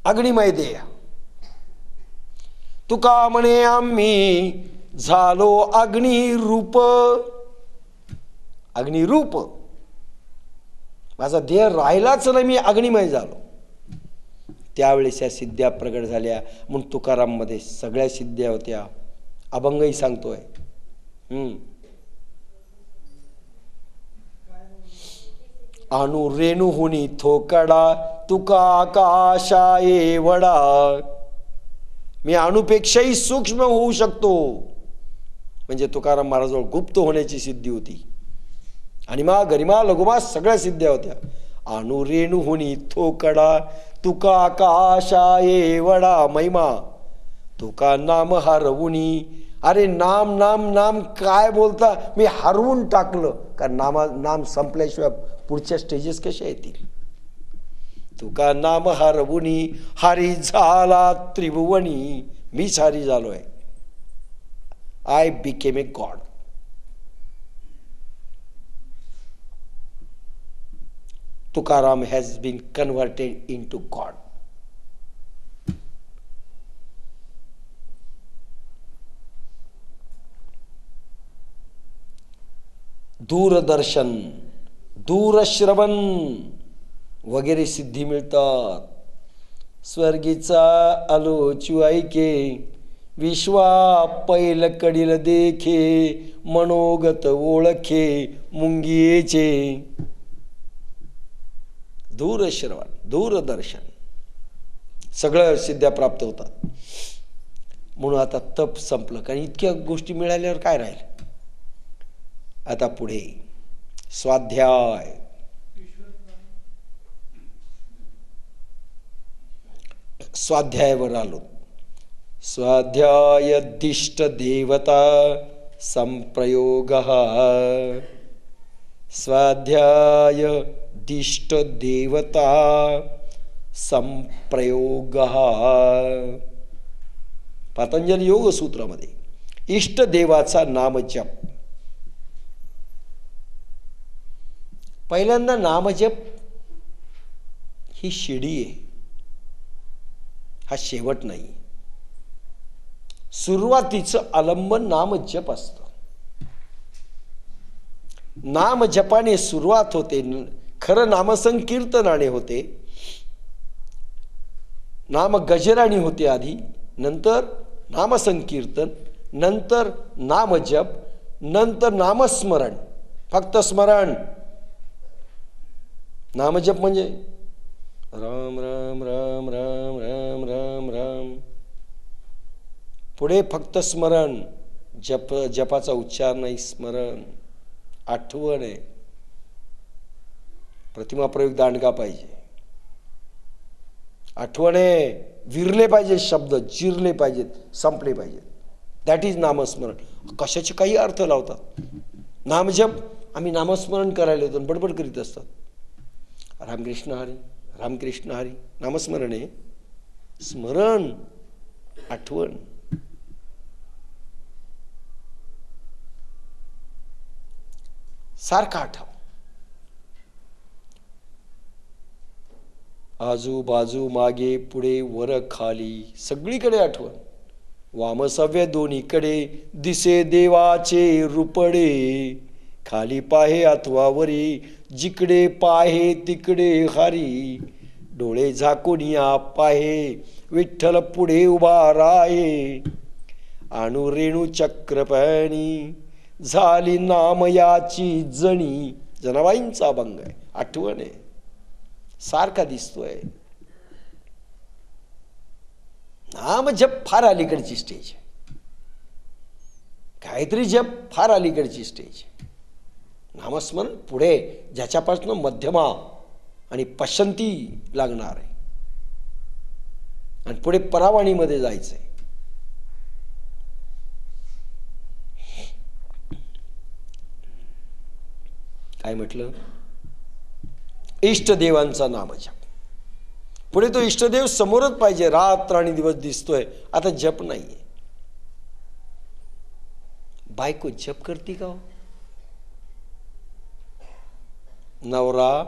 अग्निमय देह. तुका म्हणे आम्ही झालो अग्निरूप. अग्निरूप माझा देह राहिलाच नाही, मी अग्निमय झालो. त्यावेळेस या सिद्ध्या प्रगट झाल्या. म्हणून तुकाराम मध्ये सगळ्या सिद्ध्या होत्या. अभंगही सांगतोय. अणु रेणू हुनी थोकडा, तुका आकाशा एवढा. मी अणुपेक्षाही सूक्ष्म होऊ शकतो. म्हणजे तुकाराम महाराजजवळ गुप्त होण्याची सिद्धी होती. अणिमा गरिमा लघुमा सगळ्या सिद्ध्या होत्या. अणु रेणू हुनी थोकडा, तुका आकाशा एवढा. महिमा तुका नाम हरवुनी. अरे नाम नाम नाम काय बोलता, मी हरवून टाकलं. कारण नाम संपल्याशिवाय पुढच्या स्टेजेस कशा येतील. तुका नाम हरवुनी, हरी झाला त्रिभुवनी. मीच हरी झालोय. I became a god. Tukaram has been converted into God. दूरदर्शन, दूरश्रवण वगैरे सिद्धी मिळतात. स्वर्गीचा आलोचू ऐके, विश्वा पैल कडील देखे, मनोगत ओळखे मुंगियेचे. दूरश्रवण, दूरदर्शन, सगळं सिद्ध्या प्राप्त होतात. म्हणून आता तप संपलं, कारण इतक्या गोष्टी मिळाल्यावर काय राहील. आता पुढे स्वाध्याय. स्वाध्यायावर आलो. स्वाध्यायदिष्ट देवता संप्रयोग. स्वाध्याय दिष्ट देवता संप्रयोग. पतंजली योग सूत्रामध्ये इष्ट देवाचा नामजप. पहिल्यांदा नामजप ही शिडी आहे, हा शेवट नाही. सुरुवातीचं आलंबन नामजप असतं. नामजपाने सुरुवात होते, खरं नामसंकीर्तनाने होते. नाम गजराणी होते आधी, नंतर नामसंकीर्तन, नंतर नामजप, नंतर नामस्मरण. फक्त स्मरण. नामजप म्हणजे राम राम राम राम राम राम राम. पुढे फक्त स्मरण. जपाचा उच्चार नाही, स्मरण, आठवण आहे. प्रतिमा प्रयोग दांडगा पाहिजे, आठवण आहे. विरले पाहिजे शब्द, जिरले पाहिजेत, संपले पाहिजेत. दॅट इज नामस्मरण. कशाचे काही अर्थ लावतात. नामजप आम्ही नामस्मरण करायला येतो, बडबड करीत असतात. रामकृष्ण हरी, रामकृष्ण हरी नामस्मरण आहे. स्मरण, आठवण. सारखा आठव. आजूबाजू, मागे पुढे, वर खाली, सगळीकडे आठवण. वामसव्य दोन्हीकडे दिसे देवाचे रूपडे. खाली पाहे अथवा वरी, जिकडे पाहे तिकडे हरी. डोळे झाकूनिया पाहे, विठ्ठल पुढे उभा राहे. आणू रेणू चक्रपणी, झाली नामयाची जणी. जनाबाईंचा अभंग आहे, आठवण आहे. सारखा दिसतोय. नाम जप फार अलीकडची स्टेज आहे. गायत्री जप फार अलीकडची स्टेज आहे. नामस्मरण पुढे, ज्याच्यापासून मध्यमा आणि पश्चंती लागणार आहे, आणि पुढे परावाणीमध्ये जायचंय. काय म्हटलं? इष्टदेवांचा नामजप. पुढे तो इष्टदेव समोरच पाहिजे. रात्र आणि दिवस दिसतोय, आता जप नाहीये. बायको जप करते का? नवरा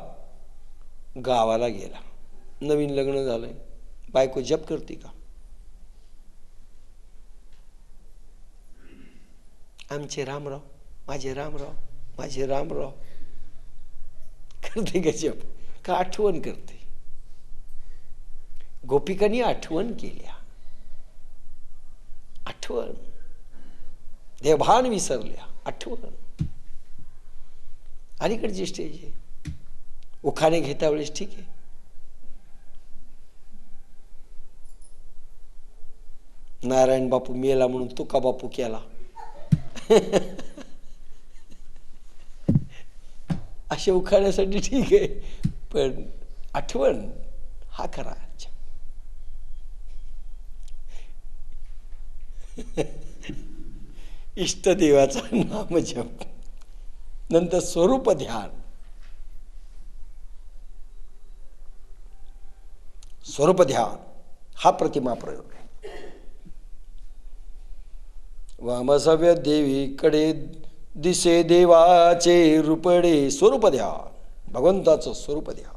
गावाला गेला, नवीन लग्न झालंय, बायको जप करते का? आमचे रामराव, माझे रामराव, माझे रामराव करते का जप? का आठवण करते? गोपिकांनी आठवण केल्या. आठवण, देवभान विसरल्या. आठवण अलीकडची स्टेज आहे. उखाणे घेता वेळेस ठीक आहे, नारायण बापू मेला म्हणून तुका बापू केला असे उखाण्यासाठी ठीक आहे, पण आठवण हा खरा. इष्टदेवाचा नामजप, नंतर स्वरूप ध्यान. स्वरूप ध्यान हा प्रतिमा प्रयोग आहे. वामसव्य देवीकडे दिसे देवाचे रूपडे. स्वरूप ध्यान, भगवंताचं स्वरूप ध्यान.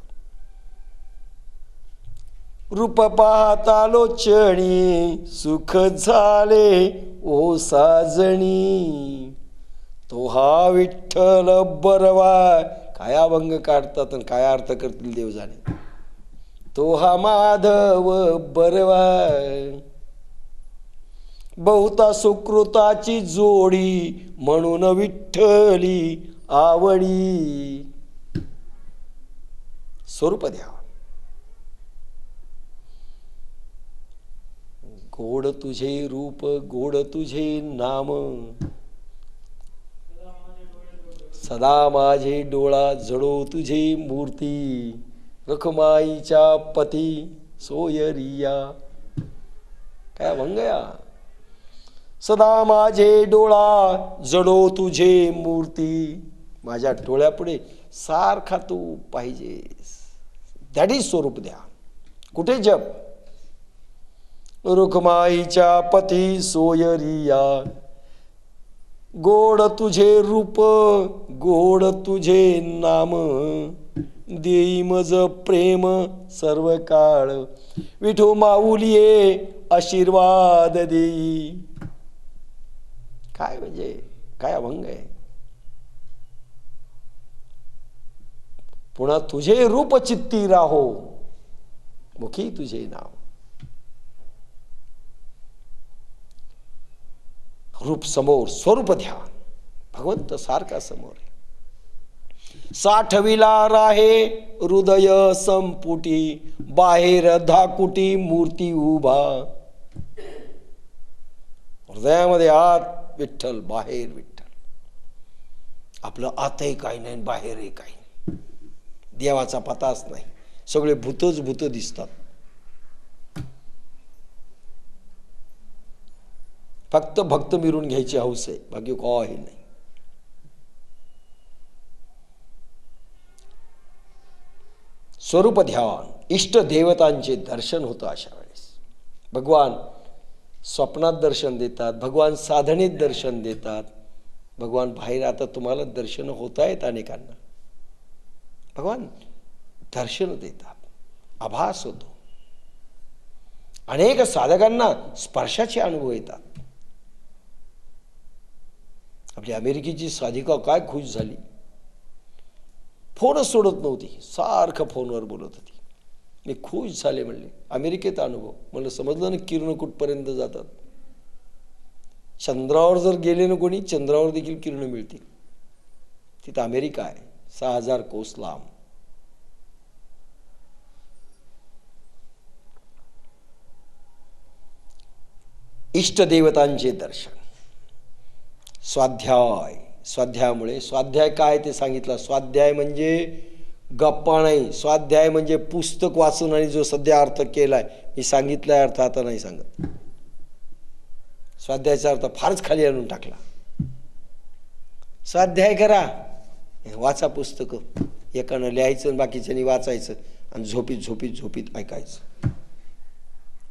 रूप पाहता लोचणी, सुख झाले ओ साजणी. तो हा विठ्ठल बरवा काय अभंग काढतात आणि काय अर्थ करतील देव जाणे. तो हा माधव बरवा बहुता सुकृताची जोडी म्हणून विठ्ठली आवडी. स्वरूप द्या. गोड तुझे रूप गोड तुझे नाम सदा माझे डोळा जडो तुझे मूर्ती. रखमाईच्या पती सोयरिया. काय अभंग या. सदा माझे डोळा जडो तुझे मूर्ती. माझ्या डोळ्यापुढे सारखा तू पाहिजेस. दॅट इज स्वरूप द्या. कुठे जप. रुखमाईच्या पती सोयरिया. गोड तुझे रूप गोड तुझे नाम देई मज प्रेम सर्व काळ. विठो माऊलिये आशीर्वाद देई. काय म्हणजे काय अभंग आहे. पुन्हा तुझे रूप चित्ती राहो मुखी तुझे नाव. रूप समोर स्वरूप ध्यान. भगवंत सारखा समोर आहे. साठविला राहे हृदय संपुटी बाहेर धाकुटी मूर्ती उभा. हृदयामध्ये आत विठ्ठल बाहेर विठ्ठल. आपलं आतही काही नाही बाहेरही काही नाही. देवाचा पताच नाही. सगळे भूतच भूत दिसतात. फक्त भक्त मिरून घ्यायची हौस आहे बाकी काही नाही. स्वरूप ध्यान. इष्ट देवतांचे दर्शन होतं अशा वेळेस. भगवान स्वप्नात दर्शन देतात. भगवान साधनेत दर्शन देतात. भगवान बाहेर आता तुम्हाला दर्शन होत आहेत अनेकांना. भगवान दर्शन देतात. आभास होतो. अनेक साधकांना स्पर्शाचे अनुभव येतात. आपली अमेरिकेची साधिका काय खुश झाली. फोनच सोडत नव्हती. सारखं फोनवर बोलत होती. मी खुश झाले म्हणले. अमेरिकेत अनुभव. मला समजलं ना किरण कुठपर्यंत जातात. चंद्रावर जर गेले ना कोणी चंद्रावर देखील किरण मिळतील. तिथं अमेरिका आहे 6000 कोस लांब. इष्टदेवतांचे दर्शन. स्वाध्याय. स्वाध्यायामुळे स्वाध्याय काय ते सांगितलं. स्वाध्याय म्हणजे गप्पा नाही. स्वाध्याय म्हणजे पुस्तक वाचून आणि जो सध्या अर्थ केलाय मी सांगितलाय अर्थ आता नाही सांगत. स्वाध्यायाचा अर्थ फारच खाली आणून टाकला. स्वाध्याय करा वाचा पुस्तक. एकानं लिहायचं आणि बाकीच्यानी वाचायचं आणि झोपीत झोपीत झोपीत ऐकायचं.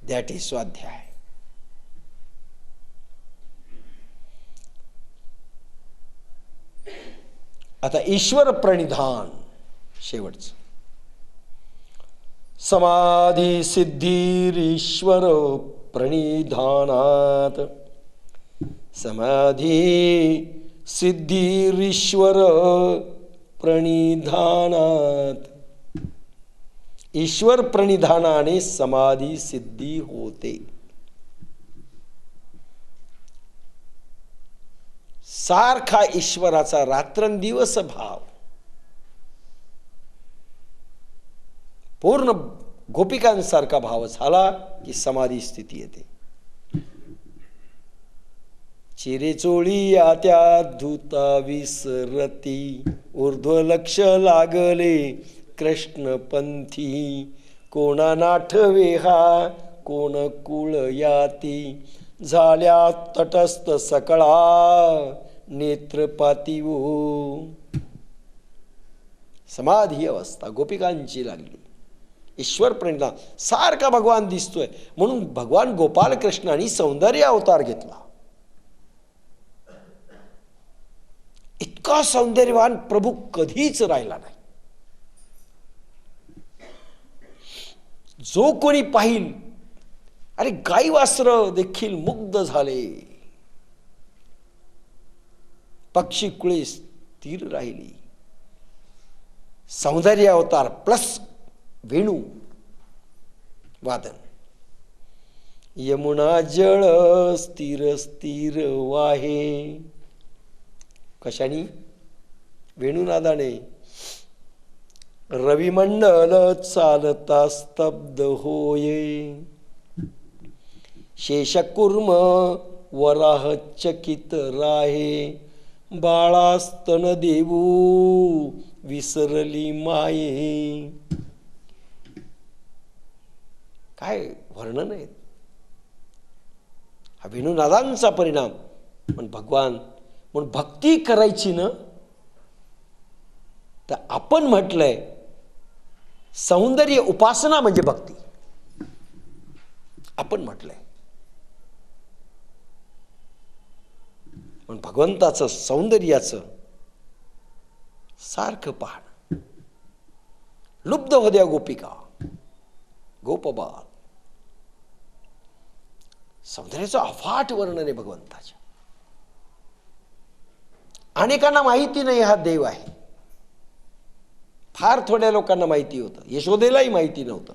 दॅट इज स्वाध्याय. आता ईश्वर प्रणिधान शेवटचं. समाधी सिद्धीरीश्वर प्रणिधानात. समाधी सिद्धीरीश्वर प्रणिधानात. ईश्वर प्रणिधानाने समाधी सिद्धी होते. सारखा ईश्वराचा रात्रंदिवस भाव. पूर्ण गोपिकांसारखा भाव झाला की समाधी स्थिती येते. चिरे चोळी आत्या धुता विसरती. ऊर्ध्व लक्ष लागले कृष्णपंथी. कोणा नाठवे हा कोण कुळ याती. झाल्या तटस्थ सकळा नेत्रपाती ओ. समाधी अवस्था गोपिकांची लागली. ईश्वर प्रणिधान. सारखा भगवान दिसतोय म्हणून भगवान गोपाल कृष्णाने सौंदर्य अवतार घेतला. इतका सौंदर्यवान प्रभू कधीच राहिला नाही. जो कोणी पाहिल अरे गाई वासर देखील मुग्ध झाले. पक्षी कुळे स्थिर राहिली. सौंदर्य अवतार प्लस वेणू वादन. यमुना जळ स्थिर स्थिर वाहे. कशाने? वेणुनादाने. रविमंडल चालता स्तब्ध होये. शेषकुर्म वराह चकित राहे. बाळास्तन देऊ विसरली माये. काय वर्णन आहेत. हा वेणुनादांचा परिणाम. पण भगवान म्हणून भक्ती करायची ना, तर आपण म्हटलंय सौंदर्य उपासना म्हणजे भक्ती. आपण म्हटलंय. पण भगवंताचं सौंदर्याचं सारखं पाहणं. लुब्ध होद्या गोपिका गोपबाल. सौंदर्याचं अफाट वर्णन आहे भगवंताच्या. अनेकांना माहिती नाही हा देव आहे. फार थोड्या लोकांना माहिती होतं. यशोदेलाही माहिती नव्हतं.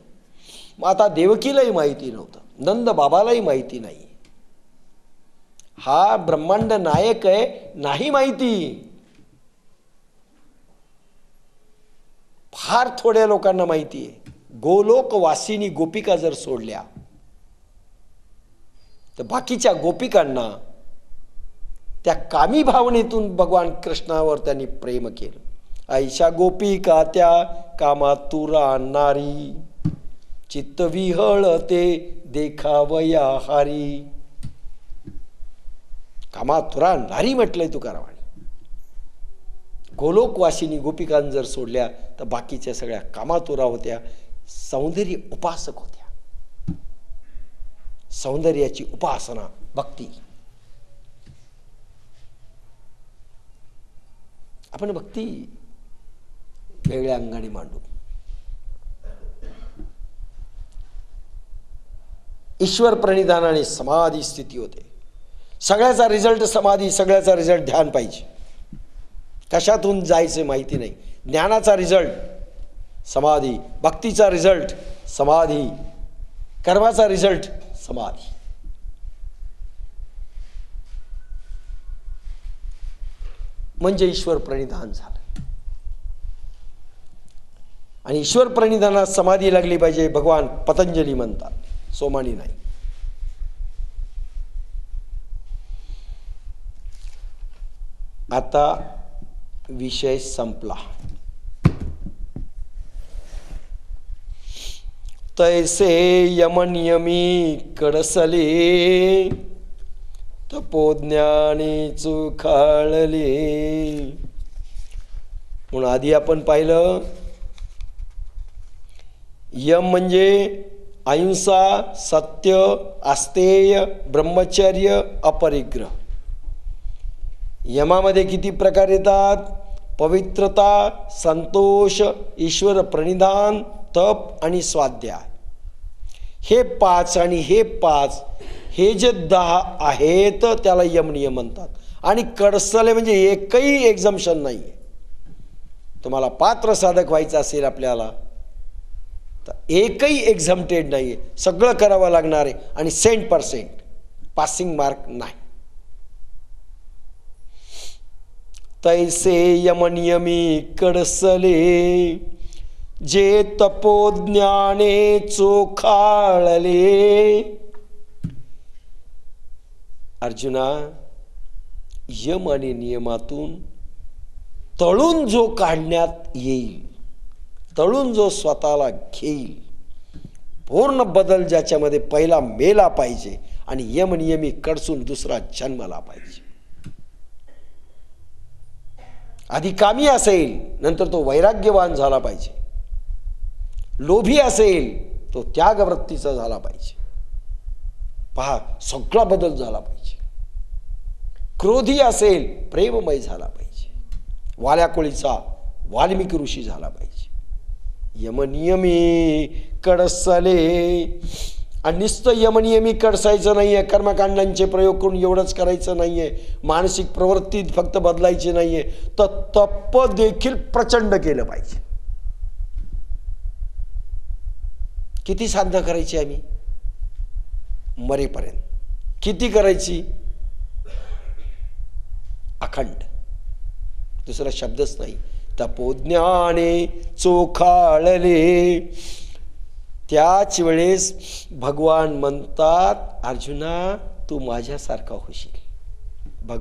माता देवकीलाही माहिती नव्हतं. नंद बाबालाही माहिती नाही. हा ब्रह्मांड नायक आहे नाही माहिती. फार थोड्या लोकांना माहिती आहे. गोलोकवासिनी गोपिका जर सोडल्या तर बाकीच्या गोपिकांना त्या कामी भावनेतून भगवान कृष्णावर त्यांनी प्रेम केलं. ऐशा गोपिका त्या कामातुरा नारी. चित्त विहळते देखावया हारी. कामातुरा नारी म्हटलंय तुकारामाने. गोलोकवासिनी गोपिकां जर सोडल्या तर बाकीच्या सगळ्या कामातुरा होत्या. सौंदर्य उपासक होत्या. सौंदर्याची उपासना भक्ती. आपण भक्ती वेगळ्या अंगाने मांडू. ईश्वर प्रणिधानाने समाधी स्थिती होते. सगळ्याचा रिझल्ट समाधी, सगळ्याचा रिझल्ट ध्यान पाहिजे. कशातून जायचं माहिती नाही. ज्ञानाचा रिझल्ट समाधी, भक्तीचा रिझल्ट समाधी, कर्माचा रिझल्ट समाधी. म्हणजे ईश्वर प्रणिधान झालं. आणि ईश्वर प्रणिधानात समाधी लागली पाहिजे. भगवान पतंजली म्हणतात, सोमानी नाही. आता विषय संपला. तैसे यमनियमी कडसले तपोज्ञानी चुखाळले. म्हणून आधी आपण पाहिलं यम म्हणजे अहिंसा, सत्य, आस्तेय, ब्रह्मचर्य, अपरिग्रह. यमामध्ये किती प्रकार येतात? पवित्रता, संतोष, ईश्वर प्रणिधान, तप आणि स्वाध्याय. हे 5 आणि हे 5 हे जे 10 आहेत त्याला यमनियम म्हणतात. आणि कडसले म्हणजे एकही एक्झम्पशन नाही आहे. तुम्हाला पात्र साधक व्हायचं असेल आपल्याला तर एकही एक्झम्प्टेड नाही आहे. सगळं करावं लागणार आहे. आणि 100% पासिंग मार्क नाही. तैसे यमनियमी कडसले जे तपोज्ञाने चोखाळले. अर्जुना, यम आणि नियमातून तळून जो काढण्यात येईल, तळून जो स्वतःला घेईल, पूर्ण बदल ज्याच्यामध्ये पहिला मेला पाहिजे आणि यमनियमी कडसून दुसरा जन्मला पाहिजे. आधी कामी असेल, नंतर तो वैराग्यवान झाला पाहिजे. लोभी असेल तो त्यागवृत्तीचा झाला पाहिजे. पहा, सगळा बदल झाला पाहिजे. क्रोधी असेल प्रेममय झाला पाहिजे. वाल्याकोळीचा वाल्मिकी ऋषी झाला पाहिजे. यमनियमी कडसले. आणि नुसतं यमनियमी कडसायचं नाही आहे. कर्मकांडांचे प्रयोग करून एवढंच करायचं नाही आहे. मानसिक प्रवृत्ती फक्त बदलायची नाही आहे, तर तप देखील प्रचंड केलं पाहिजे. किती साधना करायची आम्ही? मरेपर्यंत. किती करायची? अखंड. दुसरा शब्दच नाही. तपोज्ञाने चोखाळले. त्याच वेळेस भगवान म्हणतात, अर्जुना तू माझ्यासारखा होशील.